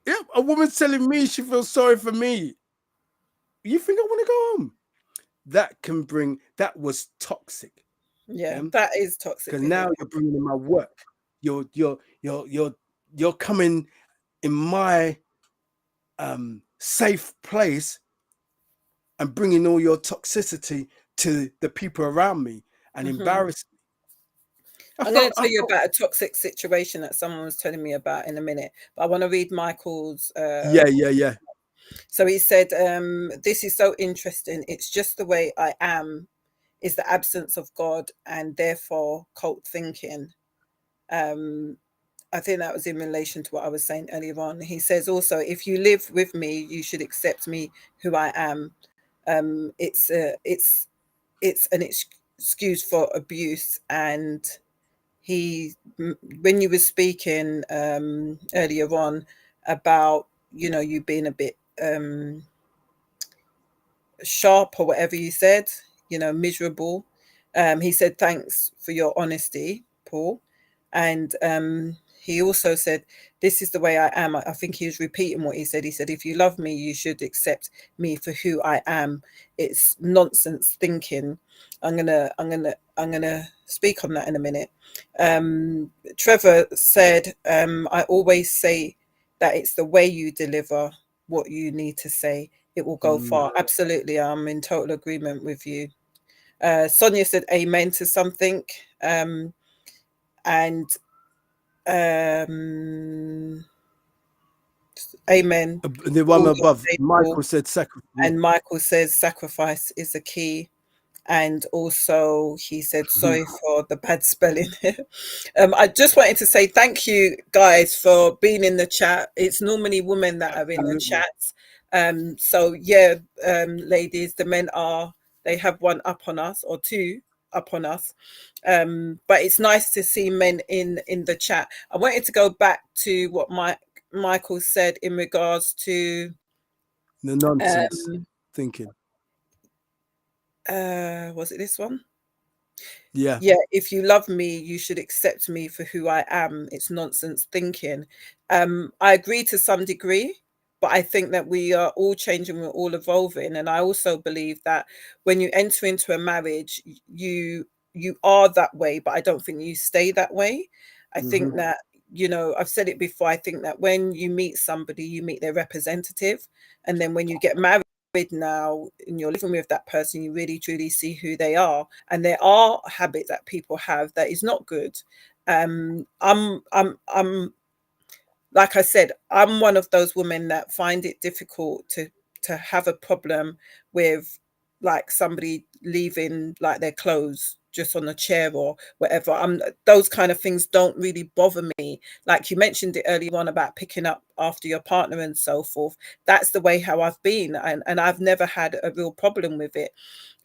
Yeah, a woman telling me she feels sorry for me. You think I want to go home? That was toxic. Yeah, that is toxic. Because now you're bringing in my work. You're coming in my safe place and bringing all your toxicity to the people around me and embarrass me. I'm going to tell you about a toxic situation that someone was telling me about in a minute, but I want to read Michael's. Yeah. So he said, this is so interesting. It's just the way I am is the absence of God and therefore cult thinking. I think that was in relation to what I was saying earlier on. He says also, if you live with me, you should accept me who I am. It's an excuse for abuse. And when you were speaking earlier on about, you know, you being a bit sharp or whatever you said, you know, miserable. He said, thanks for your honesty, Paul. And he also said, this is the way I am. I think he was repeating what he said. He said, if you love me, you should accept me for who I am. It's nonsense thinking. I'm gonna speak on that in a minute. Trevor said, I always say that it's the way you deliver what you need to say. It will go far. Absolutely. I'm in total agreement with you. Sonia said amen to something. And amen. The one above, Michael said sacrifice. And Michael says sacrifice is the key. And also he said, sorry for the bad spelling. I just wanted to say thank you guys for being in the chat. It's normally women that are in the chat. So yeah, ladies, the men they have one up on us or two up on us. But it's nice to see men in the chat. I wanted to go back to what Michael said in regards to the nonsense thinking. Was it this one? Yeah. If you love me, you should accept me for who I am. It's nonsense thinking. I agree to some degree, but I think that we are all changing, we're all evolving. And I also believe that when you enter into a marriage, you are that way, but I don't think you stay that way. I think that, you know, I've said it before, I think that when you meet somebody, you meet their representative. And then when you get married now and you're living with that person, you really truly see who they are. And there are habits that people have that is not good. I'm like I said, I'm one of those women that find it difficult to have a problem with like somebody leaving like their clothes just on a chair or whatever. Those kind of things don't really bother me. Like you mentioned it earlier on about picking up after your partner and so forth. That's the way how I've been, and I've never had a real problem with it.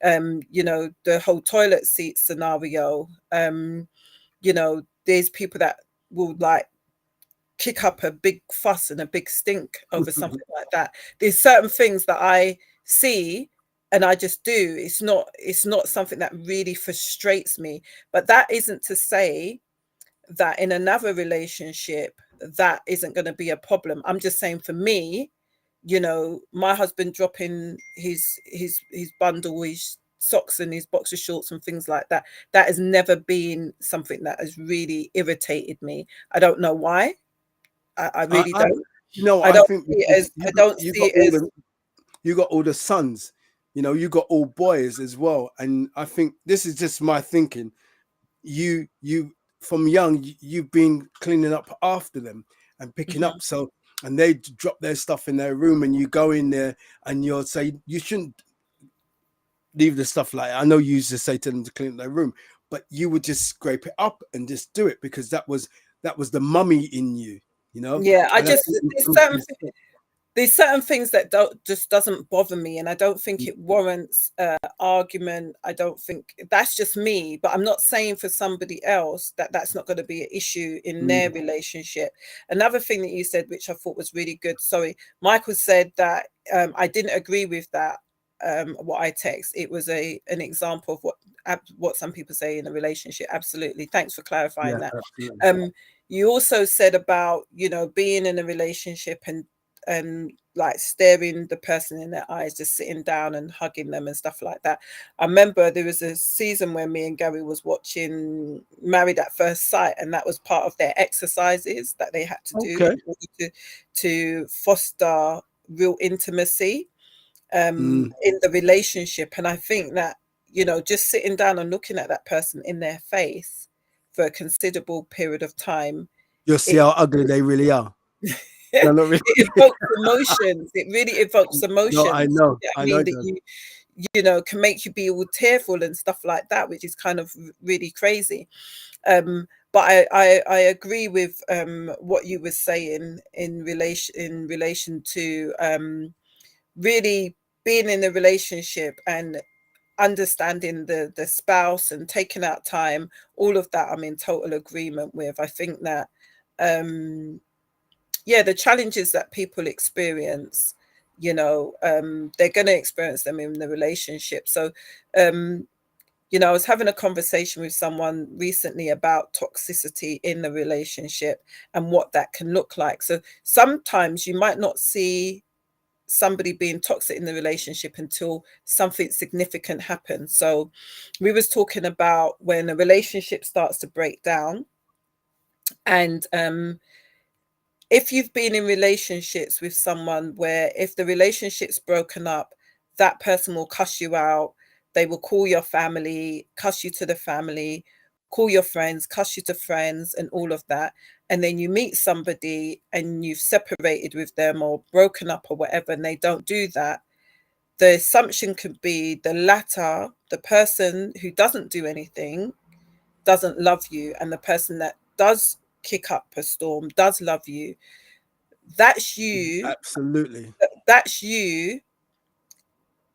You know, the whole toilet seat scenario, you know, there's people that will like kick up a big fuss and a big stink over something like that. There's certain things that I see and I just do. It's not something that really frustrates me. But that isn't to say that in another relationship that isn't going to be a problem. I'm just saying for me, you know, my husband dropping his bundle, his socks and his boxer shorts and things like that, that has never been something that has really irritated me. I don't know why. I really don't. You know, I don't see it as you got all the sons, you know, you got all boys as well. And I think this is just my thinking. You from young, you've been cleaning up after them and picking up. So, and they drop their stuff in their room and you go in there and you'll say, you shouldn't leave the stuff like, I know you used to say to them to clean up their room, but you would just scrape it up and just do it because that was the mummy in you, you know? Yeah, there's certain things that doesn't bother me, and I don't think it warrants argument. I don't think that's just me, but I'm not saying for somebody else that that's not going to be an issue in their relationship. Another thing that you said, which I thought was really good. Sorry, Michael said that I didn't agree with that. What I text, it was an example of what some people say in a relationship. Absolutely, thanks for clarifying that. Absolutely. You also said about, you know, being in a relationship and like staring the person in their eyes, just sitting down and hugging them and stuff like that. I remember there was a season where me and Gary was watching Married at First Sight, and that was part of their exercises that they had to do in order to foster real intimacy. Mm. in the relationship. And I think that, you know, just sitting down and looking at that person in their face for a considerable period of time, You'll see it how ugly they really are. No, not really. it evokes emotions. It really evokes No, I emotions. know. I I know mean, it that does. you know, can make you be all tearful and stuff like that, which is kind of really crazy. But I agree with what you were saying in relation to really being in a relationship and understanding the spouse and taking out time. All of that I'm in total agreement with. I think that yeah, the challenges that people experience, you know, they're going to experience them in the relationship. So you know, I was having a conversation with someone recently about toxicity in the relationship and what that can look like. So sometimes you might not see somebody being toxic in the relationship until something significant happens. So we was talking about when a relationship starts to break down, and if you've been in relationships with someone where if the relationship's broken up, that person will cuss you out, they will call your family, cuss you to the family, call your friends, cuss you to friends, and all of that. And then you meet somebody and you've separated with them or broken up or whatever, and they don't do that. The assumption could be the latter, the person who doesn't do anything, doesn't love you, and the person that does kick up a storm does love you. That's you. Absolutely. That's you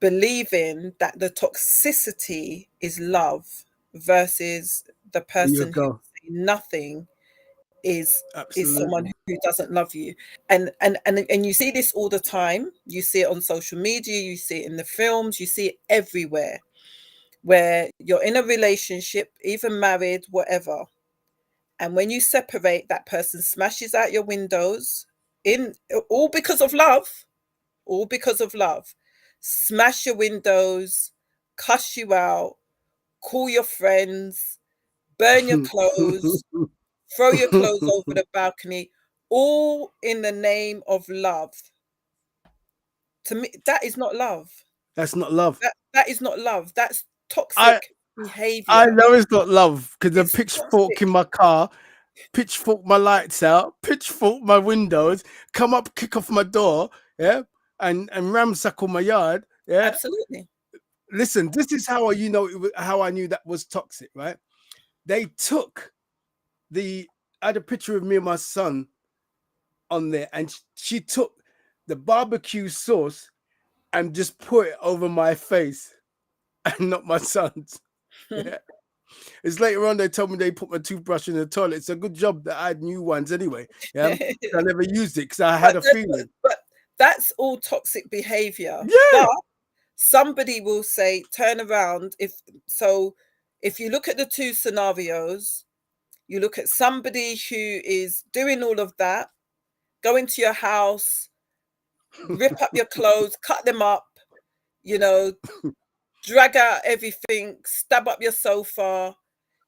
believing that the toxicity is love versus the There you person who go. nothing is someone Absolutely. who doesn't love you. And you see this all the time. You see it on social media, you see it in the films, you see it everywhere, where you're in a relationship, even married, whatever, and when you separate, that person smashes out your windows, in all because of love, all because of love. Smash your windows, cuss you out, call your friends, burn your clothes, throw your clothes over the balcony, all in the name of love. To me, that is not love. That's not love. That is not love. That's I toxic I behavior. know it's not love because the It's pitchfork in toxic. my car, pitchfork my lights out, pitchfork my windows, come up, kick off my door, yeah, and ramsackle my yard, yeah. Absolutely. Listen, this is how you know how I knew that was toxic, right? They took the I had a picture of me and my son on there, and she took the barbecue sauce and just put it over my face and not my son's. Yeah. It's later on they told me they put my toothbrush in the toilet. It's a good job that I had new ones anyway. Yeah. I never used it because I had But a feeling. but that's all toxic behavior. But Yeah. somebody will say, turn around. If you look at the two scenarios, you look at somebody who is doing all of that, go into your house, rip up your clothes, cut them up, you know, drag out everything, stab up your sofa,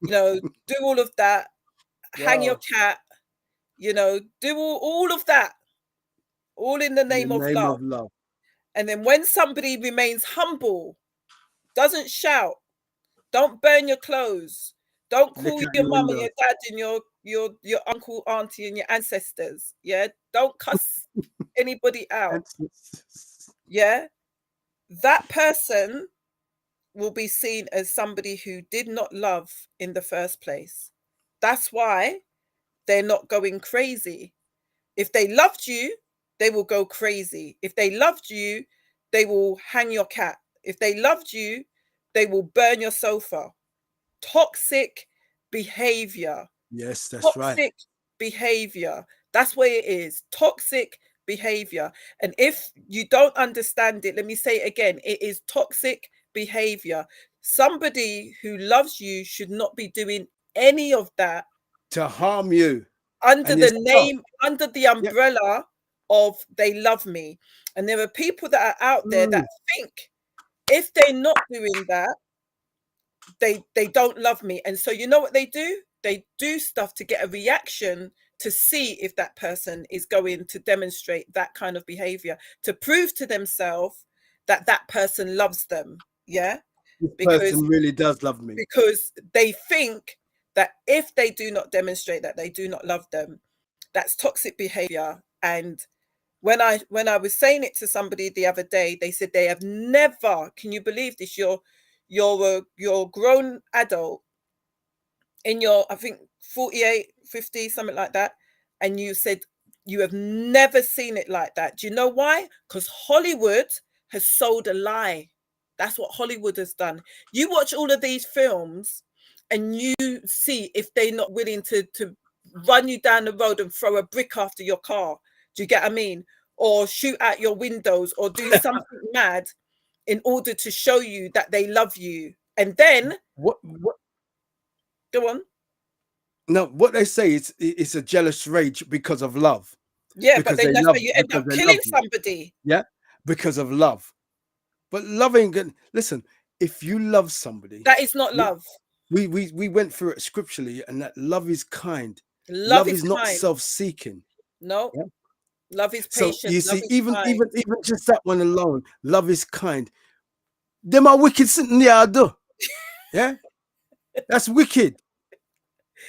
you know, do all of that, hang your Wow. cat, you know, do all of that, all in the In the name of name love. of love. And then when somebody remains humble, doesn't shout, don't burn your clothes, don't call Lick out your your mum and your windows. dad and your uncle, auntie, and your ancestors. Yeah, don't cuss anybody out. Yeah, that person will be seen as somebody who did not love in the first place. That's why they're not going crazy. If they loved you, they will go crazy. If they loved you, they will hang your cat. If they loved you, they will burn your sofa. Toxic behavior. Yes, that's right. Toxic behavior. That's what it is. Toxic behavior. And if you don't understand it, let me say it again, it is toxic behavior. Somebody who loves you should not be doing any of that To harm you under and the yourself. name, under the Yep. umbrella of they love me. And there are people that are out there that Mm. think if they're not doing that, they don't love me. And so you know what they do? They do stuff to get a reaction to see if that person is going to demonstrate that kind of behavior, to prove to themselves that that person loves them. Yeah, This because person really does love me. they think that if they do not demonstrate that they do not love them, that's toxic behavior. And when I was saying it to somebody the other day, they said they have never, can you believe this? You're a grown adult in your, I think 48, 50, something like that, and you said you have never seen it like that. Do you know why? Because Hollywood has sold a lie. That's what Hollywood has done. You watch all of these films and you see if they're not willing to run you down the road and throw a brick after your car. Do you get what I mean? Or shoot out your windows or do something mad in order to show you that they love you. And then What go on. No, what they say is it's a jealous rage because of love. Yeah, Because but then they that's love why you end because up they killing love you. somebody. Yeah, because of love. But loving, listen, if you love somebody, That is not love. we went through it scripturally, and that love is kind. Love is not kind. self-seeking. No, Yeah? love is So patient. you Love see, is even kind. just that one alone, love is kind. Them are wicked sitting there, do. Yeah, that's wicked.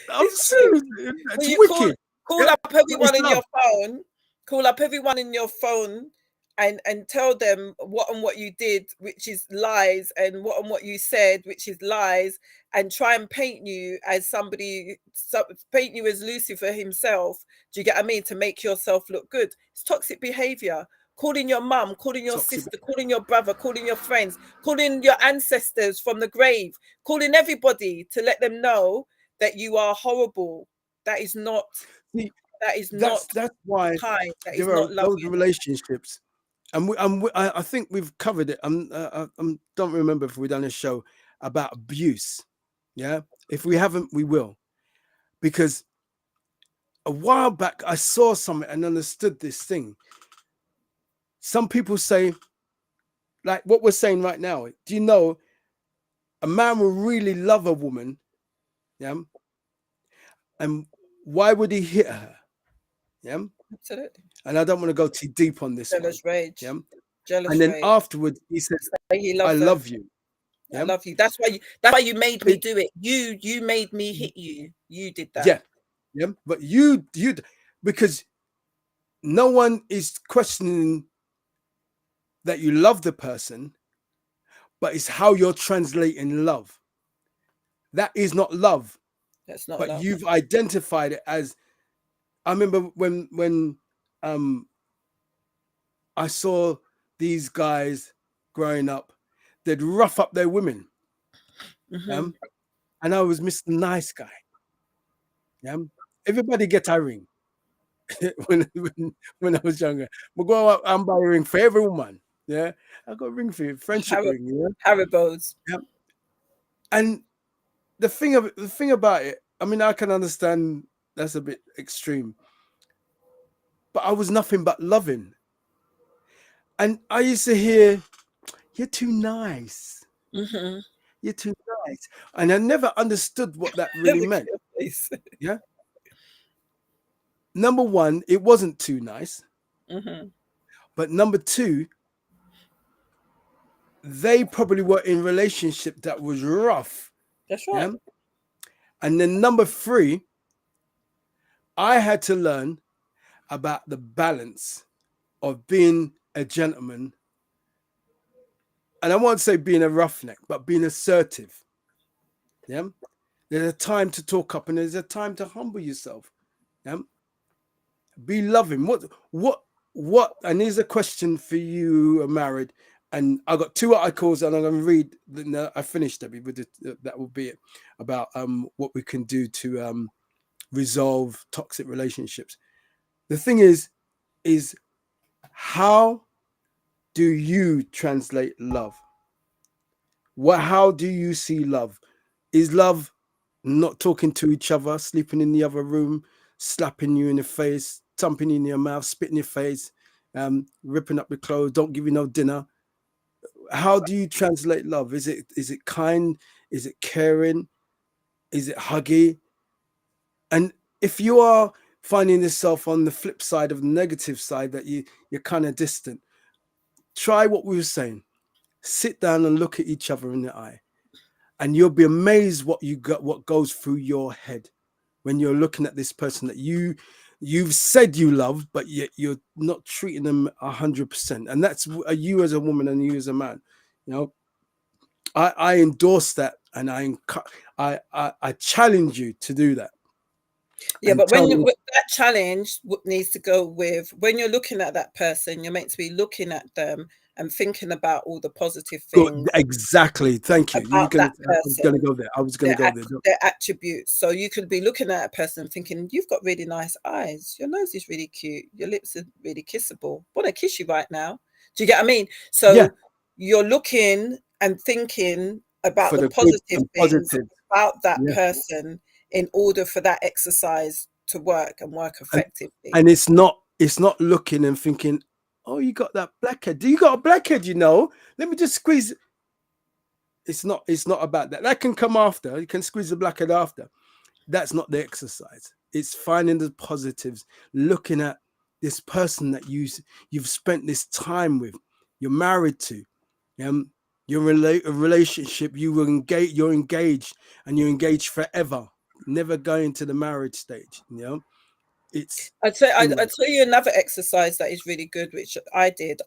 I'm It's serious. true. It's Well, you wicked. call Yeah, up but everyone it's in love. your phone. Call up everyone in your phone and tell them what you did, which is lies, and what you said, which is lies, and try and paint you as paint you as Lucifer himself. Do you get what I mean? To make yourself look good. It's toxic behavior. Calling your mum, calling your Toxic. sister, calling your brother, calling your friends, calling your ancestors from the grave, calling everybody to let them know that you are horrible. That is not. See, That is not that's why kind. That is there are not those loving. relationships, and I think we've covered it. I don't remember if we've done a show about abuse. Yeah, if we haven't, we will, because a while back I saw something and understood this thing. Some people say, like what we're saying right now. Do you know a man will really love a woman? Yeah, and why would he hit her? Yeah, Absolutely. and I don't want to go too deep on this one. Jealous rage. Yeah, Jealous and then rage. afterwards he says, He "I loves her. love you." I Yeah, love you. That's why you made me do it. You made me hit you. You did that. yeah, yeah. But you because no one is questioning that you love the person, but it's how you're translating love. That is not love. That's not But love. you've identified it as. I remember when I saw these guys growing up, they'd rough up their women. Mhm. And I was Mr. Nice Guy. Yeah. Everybody get a ring. when I was younger. But go out and buy a ring for every woman. Yeah. I got a ring for you, friendship ring, yeah. Haribos. Yeah. And the thing about it, I mean, I can understand that's a bit extreme. But I was nothing but loving. And I used to hear, "You're too nice. Mm-hmm. You're too nice." And I never understood what that really meant. Yeah. Number one, it wasn't too nice. Mm-hmm. But number two, they probably were in relationship that was rough. That's right. Yeah. And then number three, I had to learn about the balance of being a gentleman. And I won't say being a roughneck, but being assertive. Yeah. There's a time to talk up and there's a time to humble yourself. Yeah. Be loving. What? And here's a question for you who are married. And I got two articles, and I'm going to read. No, I finished it, but that will be it about what we can do to resolve toxic relationships. The thing is how do you translate love? How do you see love? Is love not talking to each other, sleeping in the other room, slapping you in the face, thumping in your mouth, spitting your face, ripping up your clothes, don't give you no dinner? How do you translate love? Is it kind? Is it caring? Is it huggy? And if you are finding yourself on the flip side of the negative side, that you're kind of distant, try what we were saying. sit down and look at each other in the eye, and you'll be amazed what goes through your head when you're looking at this person that you've said you love, but yet you're not treating them 100%. And that's you as a woman and you as a man. You know, I endorse that, and I challenge you to do that. Yeah, And but when tell me, that challenge needs to go with when you're looking at that person, you're meant to be looking at them and thinking about all the positive good, things exactly. Thank you. about that I was gonna person, go there. I was gonna go there. their attributes. So you could be looking at a person thinking, you've got really nice eyes, your nose is really cute, your lips are really kissable. I want to kiss you right now. Do you get what I mean? Yeah, So you're looking and thinking about for the the good positive and things positive. about that Yeah, person in order for that exercise to work and work and effectively. and it's not looking and thinking, oh, you got that blackhead. Do you got a blackhead? Let me just squeeze. It's not about that. That can come after. You can squeeze the blackhead after. That's not the exercise. It's finding the positives, looking at this person that you've spent this time with, you're married to, you're in a relationship, you're engaged, and you're engaged forever, never going to the marriage stage. It's I'd say you I'd, know I'd tell you another exercise that is really good, which I did.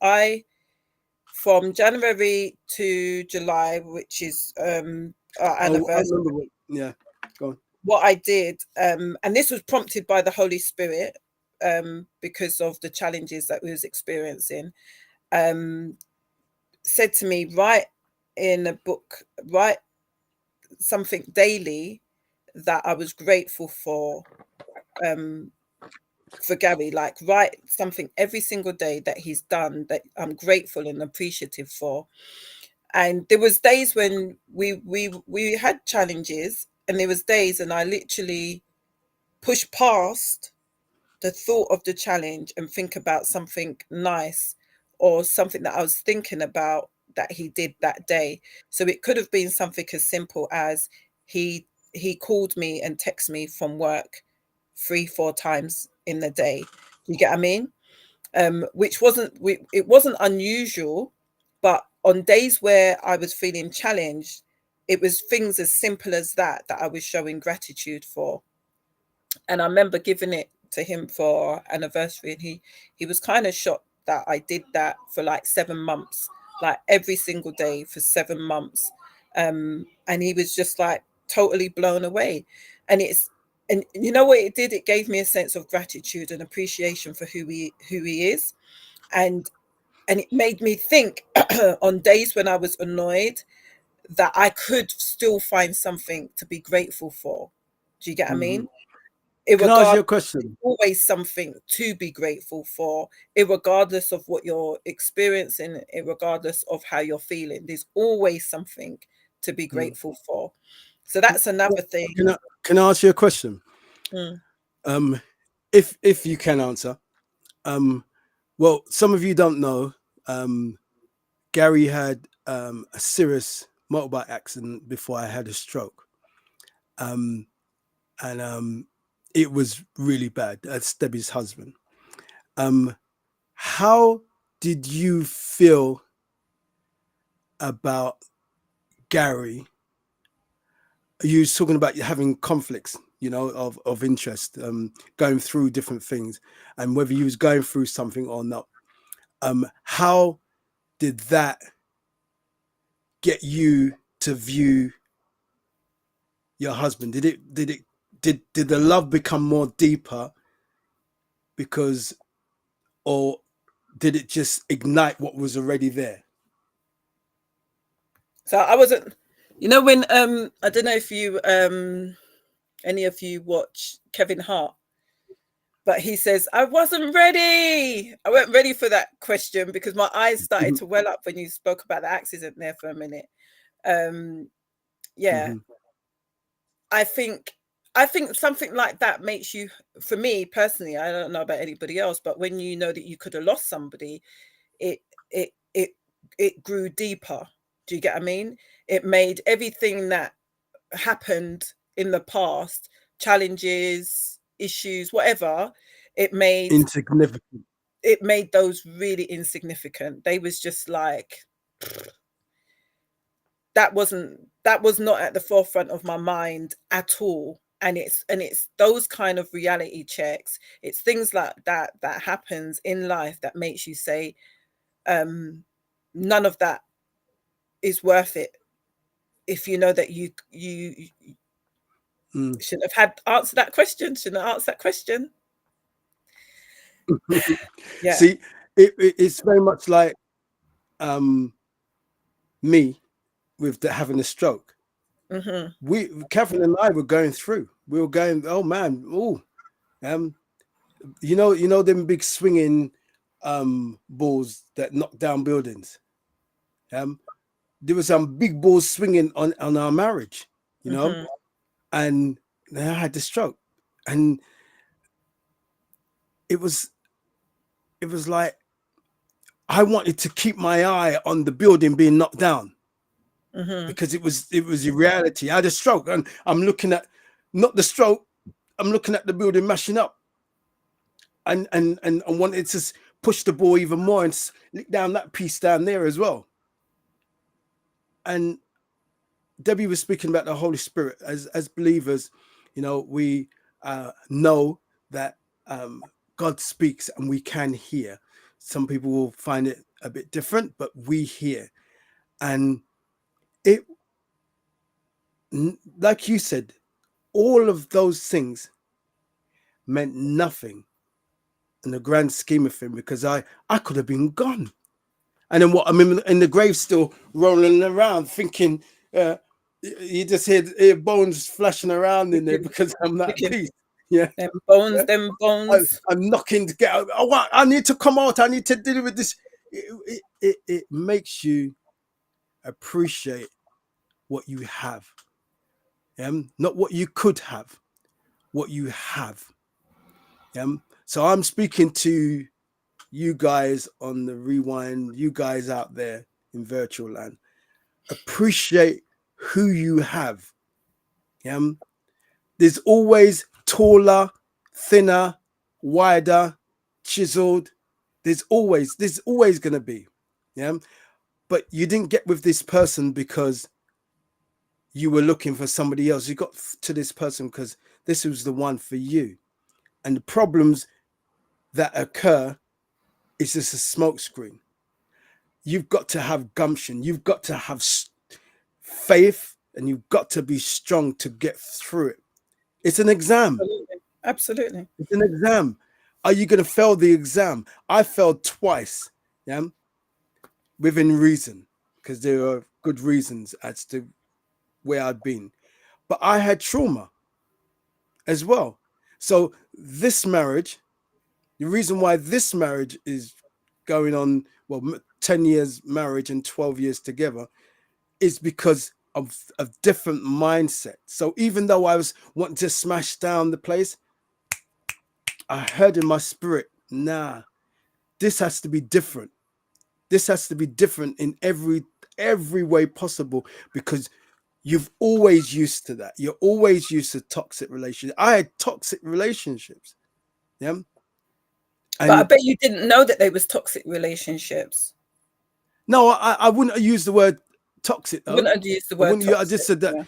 From January to July, which is our I anniversary, remember yeah, go on. what I did, and this was prompted by the Holy Spirit, because of the challenges that we was experiencing, said to me, write in a book, write something daily that I was grateful for Gary, like write something every single day that he's done that I'm grateful and appreciative for. And there was days when we had challenges, and there was days and I literally push past the thought of the challenge and think about something nice or something that I was thinking about that he did that day. So it could have been something as simple as he called me and texted me from work 3-4 times in the day. Do you get what I mean? Which it wasn't unusual, but on days where I was feeling challenged, it was things as simple as that I was showing gratitude for. And I remember giving it to him for our anniversary, and he was kind of shocked that I did that for like 7 months, like every single day for 7 months. And he was just like totally blown away. And you know what it did? It gave me a sense of gratitude and appreciation for who he is. And it made me think on days when I was annoyed that I could still find something to be grateful for. Do you get what I Mhm. mean? Can I ask you a Irregardless, there's question? always something to be grateful for, irregardless of what you're experiencing, irregardless of how you're feeling. There's always something to be Mm. grateful for. So that's another thing. Can I ask you a question? Mm. Um, if you can answer. Well, some of you don't know. Gary had a serious motorbike accident before I had a stroke. And it was really bad. That's Debbie's husband. How did you feel about Gary? You was talking about having conflicts, of interest, going through different things, and whether you was going through something or not. How did that get you to view your husband? Did the love become more deeper because, or did it just ignite what was already there? So I wasn't, when I don't know if you any of you watch Kevin Hart, but he says, I wasn't ready. I wasn't ready for that question because my eyes started to well up when you spoke about the accident there for a minute. Yeah, Mm-hmm. I think I think something like that makes you, for me personally, I don't know about anybody else, but when you know that you could have lost somebody, it it it it grew deeper. Do you get what I mean? It made everything that happened in the past, challenges, issues, whatever, it made Insignificant. it made those really insignificant. They was just like that was not at the forefront of my mind at all. And it's those kind of reality checks, it's things like that that happens in life that makes you say, none of that is worth it, if you know that you shouldn't have had answered that question, shouldn't have asked that question. Yeah. See, it's very much like me with having a stroke. Catherine and I were going through. We were going, oh man, you know them big swinging balls that knock down buildings. There was some big balls swinging on our marriage, you know, and then I had the stroke, and it was like I wanted to keep my eye on the building being knocked down. Because it was a reality. I had a stroke, and I'm looking at not the stroke, I'm looking at the building mashing up, and I wanted to push the ball even more and lick down that piece down there as well. And Debbie was speaking about the Holy Spirit. As believers, you know, we know that God speaks and we can hear. Some people will find it a bit different, but we hear. And it, like you said, all of those things meant nothing in the grand scheme of things, because I could have been gone. And then what? I'm in the grave still rolling around thinking, you just hear bones flashing around in there because I'm that piece. Yeah. Them bones. I'm knocking to get out. I need to come out. I need to deal with this. It makes you appreciate what you have. Not what you could have, what you have. So I'm speaking to you guys on the rewind, you guys out there in virtual land. Appreciate who you have. There's always taller, thinner, wider, chiseled. There's always going to be. But you didn't get with this person because you were looking for somebody else. You got to this person because this was the one for you. And the problems that occur is just a smokescreen. You've got to have gumption. You've got to have faith, and you've got to be strong to get through it. It's an exam. Absolutely. It's an exam. Are you going to fail the exam? I failed twice, within reason, because there are good reasons as to where I'd been. But I had trauma as well. So this marriage, the reason why this marriage is going on, 10 years marriage and 12 years together, is because of a different mindset. So even though I was wanting to smash down the place, I heard in my spirit, nah, this has to be different. This has to be different in every way possible, because you've always used to that. You're always used to toxic relationships. I had toxic relationships. And but I bet you didn't know that they was toxic relationships. No, I wouldn't use the word toxic. Though. I wouldn't use the word toxic. I just said that.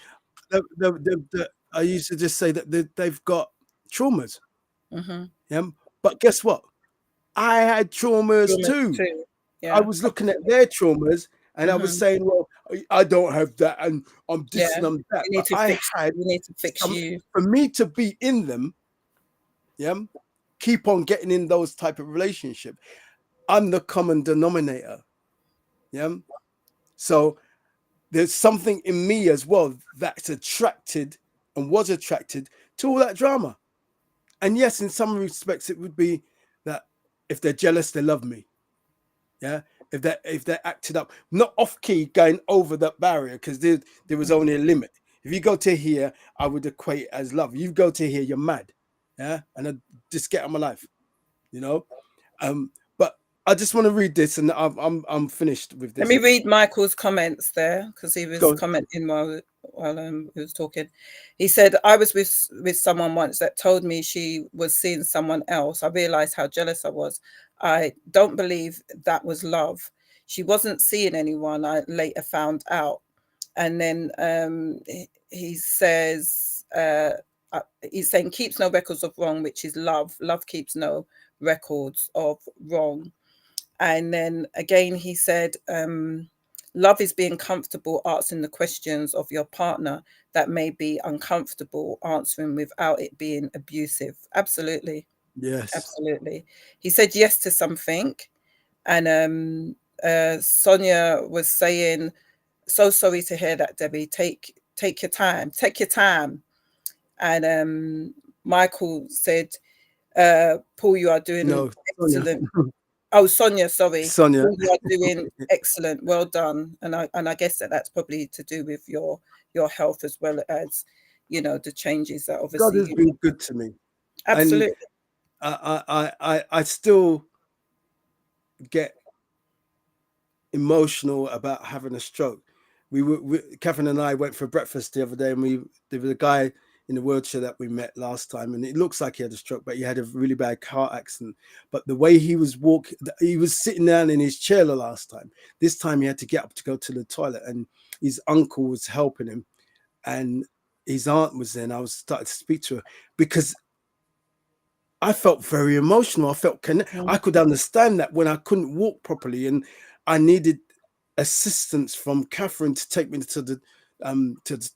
Yeah. I used to just say that they've got traumas. But guess what? I had traumas too. Yeah. I was looking at their traumas, and I was saying, well, I don't have that, and I'm this and I'm that. We need to fix you. For me to be in them, keep on getting in those type of relationship, I'm the common denominator. So there's something in me as well that's attracted and was attracted to all that drama. And yes, in some respects, it would be that if they're jealous, they love me. If they're acted up, not off key, going over that barrier, because there was only a limit. If you go to here, I would equate it as love. You go to here, you're mad. And I just get out of my life, But I just want to read this, and I'm finished with this. Let me read Michael's comments there, because he was commenting while he was talking. He said, I was with someone once that told me she was seeing someone else. I realized how jealous I was. I don't believe that was love. She wasn't seeing anyone, I later found out. And then he says, he's saying keeps no records of wrong, which is love. Love keeps no records of wrong. And then again, he said, love is being comfortable answering the questions of your partner that may be uncomfortable answering without it being abusive. Absolutely. Yes. Absolutely. He said yes to something. And Sonia was saying, so sorry to hear that, Debbie. Take your time. Take your time. And Michael said, Paul, you are doing No, excellent. Oh, Sonia, sorry. Sonia. Paul, you are doing excellent. Well done. And I guess that's probably to do with your health, as well as, you know, the changes that obviously God has been good to me. Absolutely. And I still get emotional about having a stroke. Catherine and I went for breakfast the other day, and there was a guy in the wheelchair that we met last time, and it looks like he had a stroke, but he had a really bad car accident. But the way he was walking, he was sitting down in his chair the last time. This time he had to get up to go to the toilet, and his uncle was helping him, and his aunt was there, and I was starting to speak to her because I felt very emotional. I felt I could understand that when I couldn't walk properly and I needed assistance from Catherine to take me to the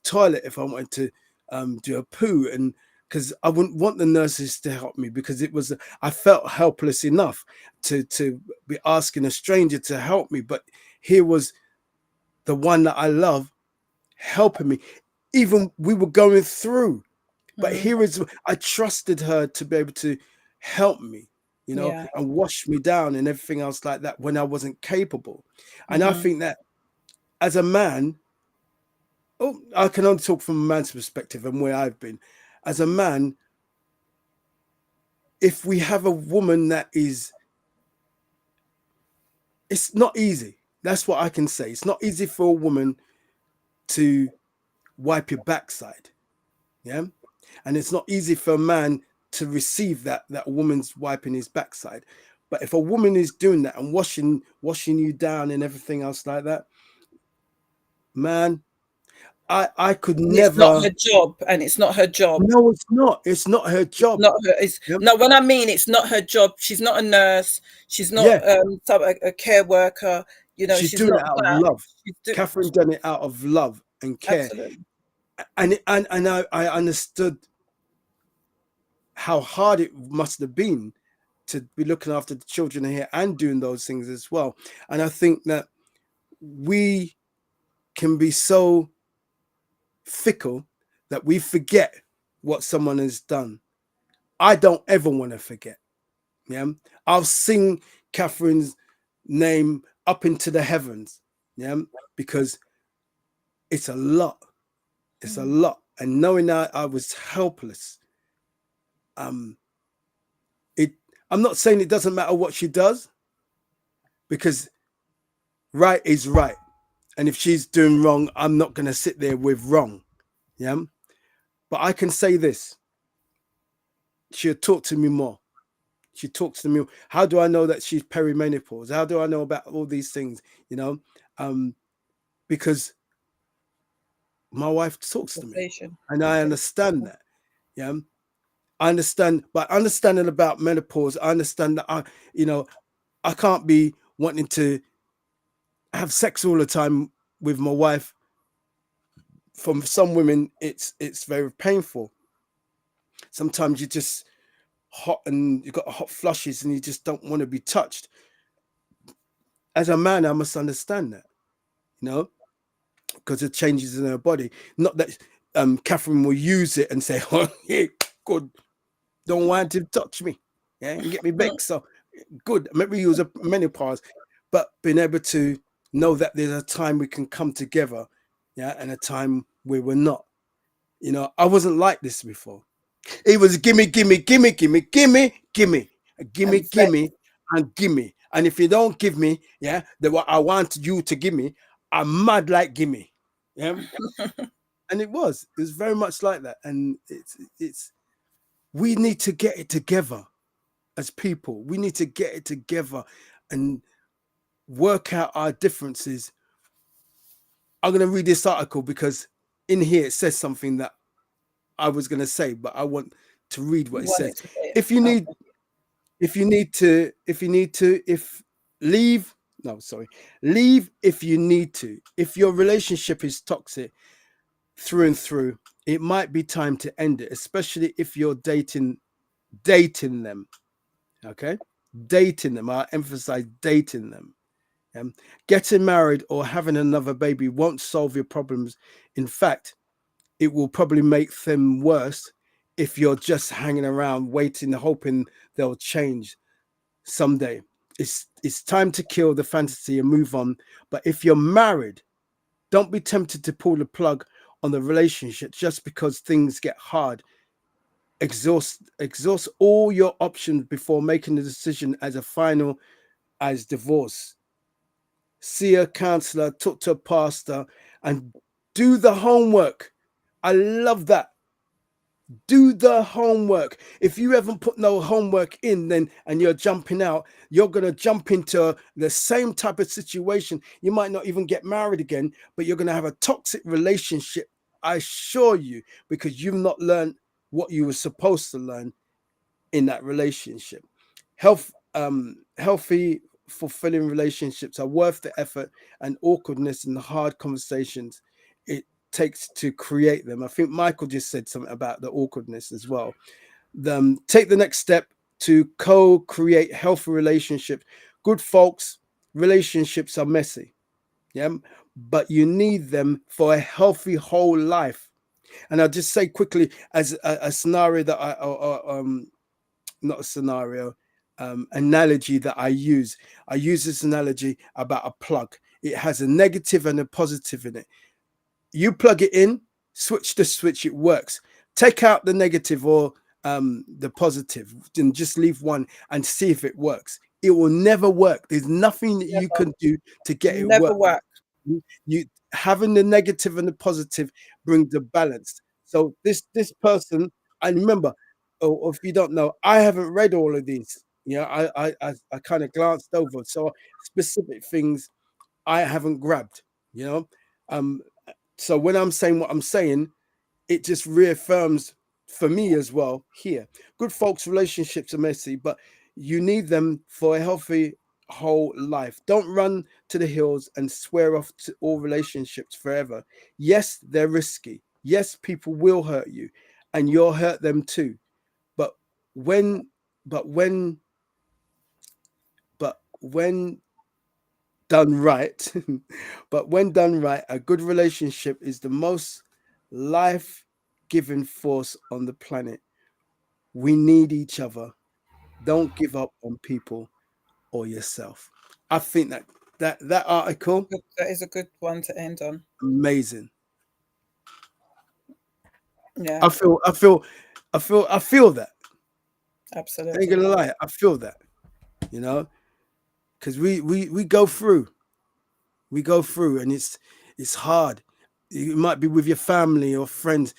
toilet if I wanted to do a poo, and because I wouldn't want the nurses to help me, because I felt helpless enough to be asking a stranger to help me, but here was the one that I love helping me. Even we were going through, but here is, I trusted her to be able to help me, you know, and wash me down and everything else like that when I wasn't capable. And I think that as a man, I can only talk from a man's perspective and where I've been. As a man, if we have a woman that is, it's not easy. That's what I can say. It's not easy for a woman to wipe your backside. Yeah. And it's not easy for a man to receive that a woman's wiping his backside. But if a woman is doing that and washing you down and everything else like that, man, I could never. It's not her job, and it's not her job. No, it's not. It's not her job. No, when I mean it's not her job, she's not a nurse. She's not a care worker. You know, she's doing it out of love. Catherine done it out of love and care. Absolutely. And I understood how hard it must have been to be looking after the children here and doing those things as well. And I think that we can be so fickle that we forget what someone has done. I don't ever want to forget. Yeah, I'll sing Catherine's name up into the heavens. Yeah, because it's a lot. It's a lot. And knowing that I was helpless, I'm not saying it doesn't matter what she does, because right is right. And if she's doing wrong, I'm not going to sit there with wrong. Yeah. But I can say this. She'll talk to me more. She talks to me. How do I know that she's perimenopause? How do I know about all these things? You know, because my wife talks to me, and I understand that. Yeah. I understand, but understanding about menopause, I understand that I can't be wanting to have sex all the time with my wife. For some women, it's very painful. Sometimes you're just hot and you've got hot flushes and you just don't want to be touched. As a man, I must understand that, you know, because it changes in her body. Not that Catherine will use it and say, "Oh, yeah, good, don't want to touch me, yeah, and get me back." So good, maybe use a menopause, but being able to know that there's a time we can come together, yeah, and a time where we're not. You know, I wasn't like this before. It was gimme, gimme, gimme, gimme, gimme, gimme, gimme, gimme, and gimme. And if you don't give me, yeah, what I want you to give me, I'm mad like gimme. Yeah. And it was very much like that. And it's we need to get it together as people. We need to get it together and work out our differences I'm going to read this article because in here it says something that I was going to say, but I want to read what You it want says. it to say it. If you need, Okay. leave if you need to. If your relationship is toxic through and through, it might be time to end it, especially if you're dating them. Okay, dating them. I emphasize dating them. Getting married or having another baby won't solve your problems. In fact, it will probably make them worse if you're just hanging around waiting, hoping they'll change someday. It's time to kill the fantasy and move on. But if you're married, don't be tempted to pull the plug on the relationship just because things get hard. Exhaust all your options before making the decision as a final as divorce. See a counselor, talk to a pastor, and do the homework. I love that. Do the homework. If you haven't put no homework in, then and you're jumping out, you're gonna jump into the same type of situation. You might not even get married again, but you're gonna have a toxic relationship. I assure you, because you've not learned what you were supposed to learn in that relationship. Healthy, fulfilling relationships are worth the effort and awkwardness and the hard conversations it takes to create them. I think Michael just said something about the awkwardness as well. Take the next step to co-create healthy relationships. Good folks, relationships are messy, yeah, but you need them for a healthy whole life. And I'll just say quickly as a scenario that not a scenario, analogy that I use. I use this analogy about a plug. It has a negative and a positive in it. You plug it in, switch the switch, it works. Take out the negative or the positive, and just leave one and see if it works. It will never work. There's nothing that you Never, can do to get it never work. work. You having the negative and the positive brings the balance. So this person, I remember, or if you don't know, I haven't read all of these. I kind of glanced over. So specific things I haven't grabbed. You know, um, so when I'm saying what I'm saying, it just reaffirms for me as well here. Good folks, relationships are messy, but you need them for a healthy whole life. Don't run to the hills and swear off to all relationships forever. Yes, they're risky. Yes, people will hurt you, and you'll hurt them too. But when, but when, but when done right, but when done right, a good relationship is the most life giving force on the planet. We need each other. Don't give up on people or yourself. I think that article, That is a good one to end on. amazing. Yeah, I feel that. I ain't absolutely. gonna lie, I feel that, you know, because we go through. We go through and it's hard. It might be with your family or friends.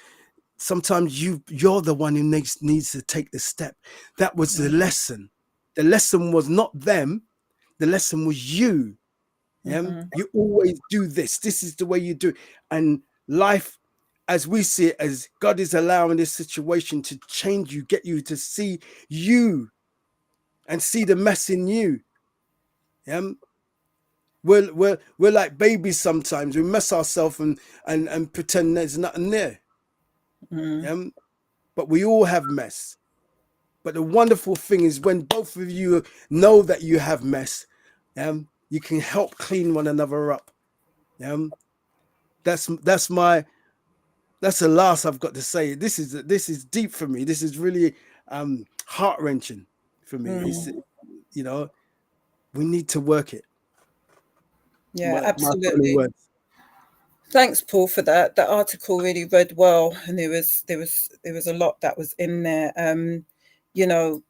Sometimes you're the one who needs to take the step. That was the lesson. The lesson was not them, the lesson was you. Yeah, Mm-hmm. you always do this is the way you do it. And life as we see it, as God is allowing this situation to change you, get you to see you and see the mess in you. Yeah, we're like babies sometimes. We mess ourselves and pretend there's nothing there. Mm-hmm. Yeah, but we all have mess. But the wonderful thing is when both of you know that you have mess, you can help clean one another up. That's the last I've got to say. This is deep for me. This is really heart wrenching for me. It's, Mm. you know, we need to work it. Yeah, My final absolutely. words. Thanks, Paul, for that. That article really read well, and there was a lot that was in there. You know,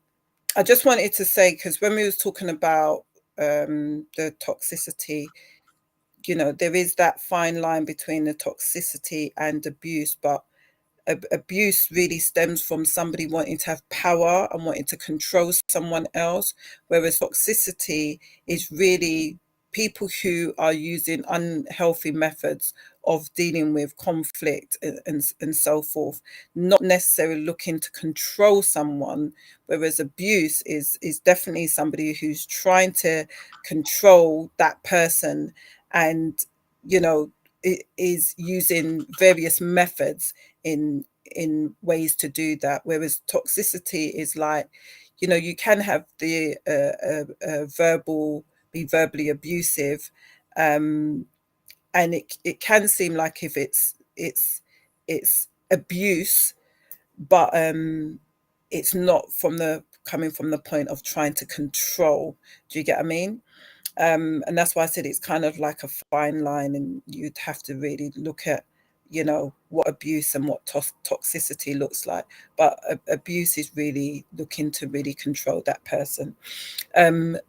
I just wanted to say, because when we was talking about the toxicity, you know, there is that fine line between the toxicity and abuse, but abuse really stems from somebody wanting to have power and wanting to control someone else, whereas toxicity is really people who are using unhealthy methods of dealing with conflict and so forth, not necessarily looking to control someone, whereas abuse is definitely somebody who's trying to control that person, and you know, it is using various methods in ways to do that. Whereas toxicity is like, you know, you can have the be verbally abusive, and it can seem like if it's abuse, but it's not coming from the point of trying to control. Do you get what I mean? And that's why I said it's kind of like a fine line, and you'd have to really look at, you know, what abuse and what toxicity looks like. But abuse is really looking to really control that person.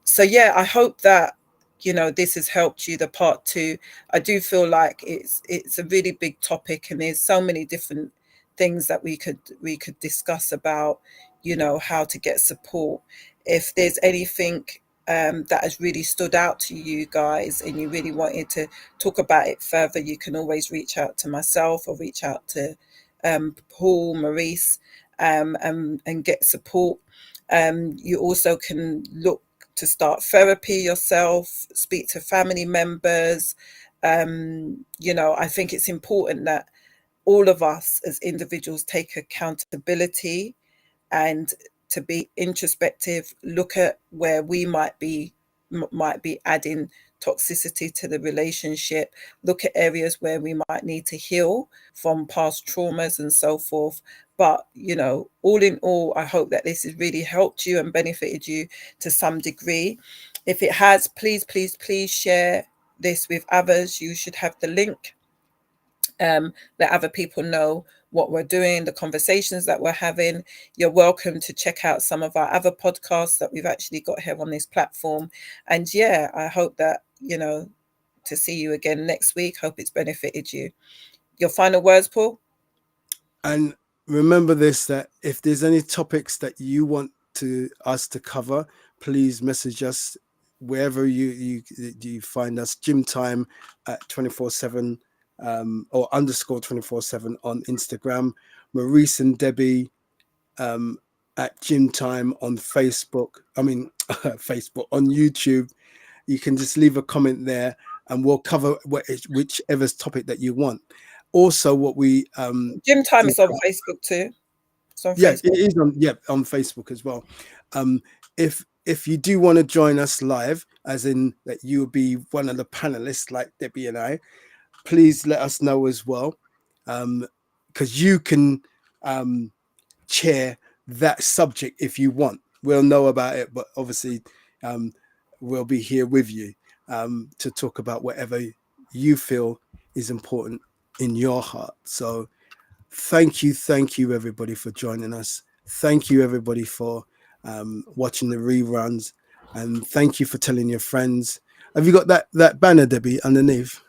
So yeah, I hope that, you know, this has helped you, the part 2. I do feel like it's a really big topic, and there's so many different things that we could discuss about, you know, how to get support. If there's anything that has really stood out to you guys and you really wanted to talk about it further, you can always reach out to myself or reach out to Paul, Maurice, and get support. You also can look to start therapy yourself, speak to family members. You know, I think it's important that all of us as individuals take accountability and to be introspective, look at where we might be adding toxicity to the relationship, look at areas where we might need to heal from past traumas and so forth. But, you know, all in all, I hope that this has really helped you and benefited you to some degree. If it has, please, please, please share this with others. You should have the link. Let other people know what we're doing, the conversations that we're having. You're welcome to check out some of our other podcasts that we've actually got here on this platform. And yeah, I hope that, you know, to see you again next week. Hope it's benefited you. Your final words, Paul? And remember this, that if there's any topics that you want us to cover, please message us wherever you find us. Gym Time at 24/7 or underscore 24/7 on Instagram. Maurice and Debbie at Gym Time on Facebook. I mean, Facebook, on YouTube. You can just leave a comment there, and we'll cover whichever topic that you want. Also, what we Gym Time is on Facebook too. It's on yeah, Facebook. it is on Facebook as well. If you do want to join us live, as in that you'll be one of the panelists like Debbie and I, please let us know as well, because you can chair that subject if you want. We'll know about it, but obviously we'll be here with you to talk about whatever you feel is important in your heart. So thank you everybody for joining us. Thank you everybody for watching the reruns, and thank you for telling your friends. Have you got that banner, Debbie, underneath?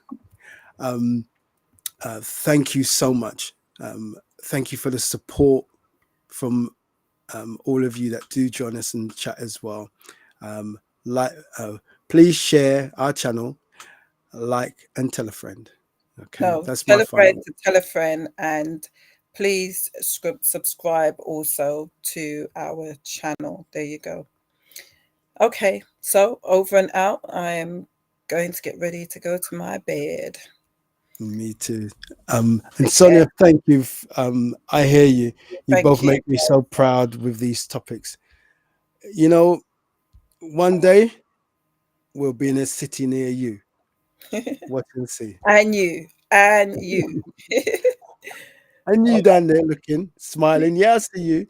Thank you so much. Thank you for the support from all of you that do join us in the chat as well. Please share our channel, like, and tell a friend. Okay, No, that's tell my a friend final. to tell a friend, and please subscribe also to our channel. There you go. Okay, so over and out. I am going to get ready to go to my bed. Me too. And Sonia, thank you. I hear you. You Thank both you. make me so proud with these topics. You know, one day we'll be in a city near you. Watch and see. And you. And you. And you down there looking, smiling. Yeah, I see you.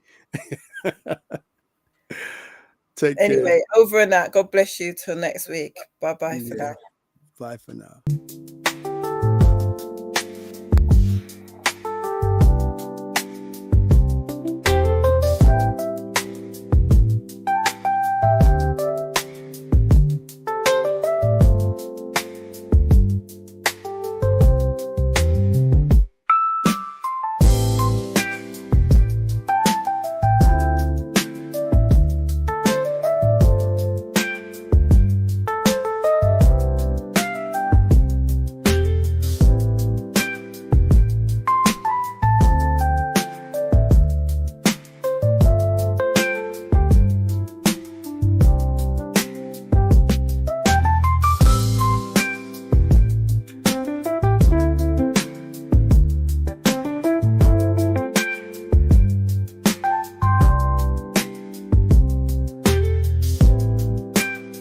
Take care. Anyway, over and out. God bless you till next week. Bye-bye for now. Bye for now.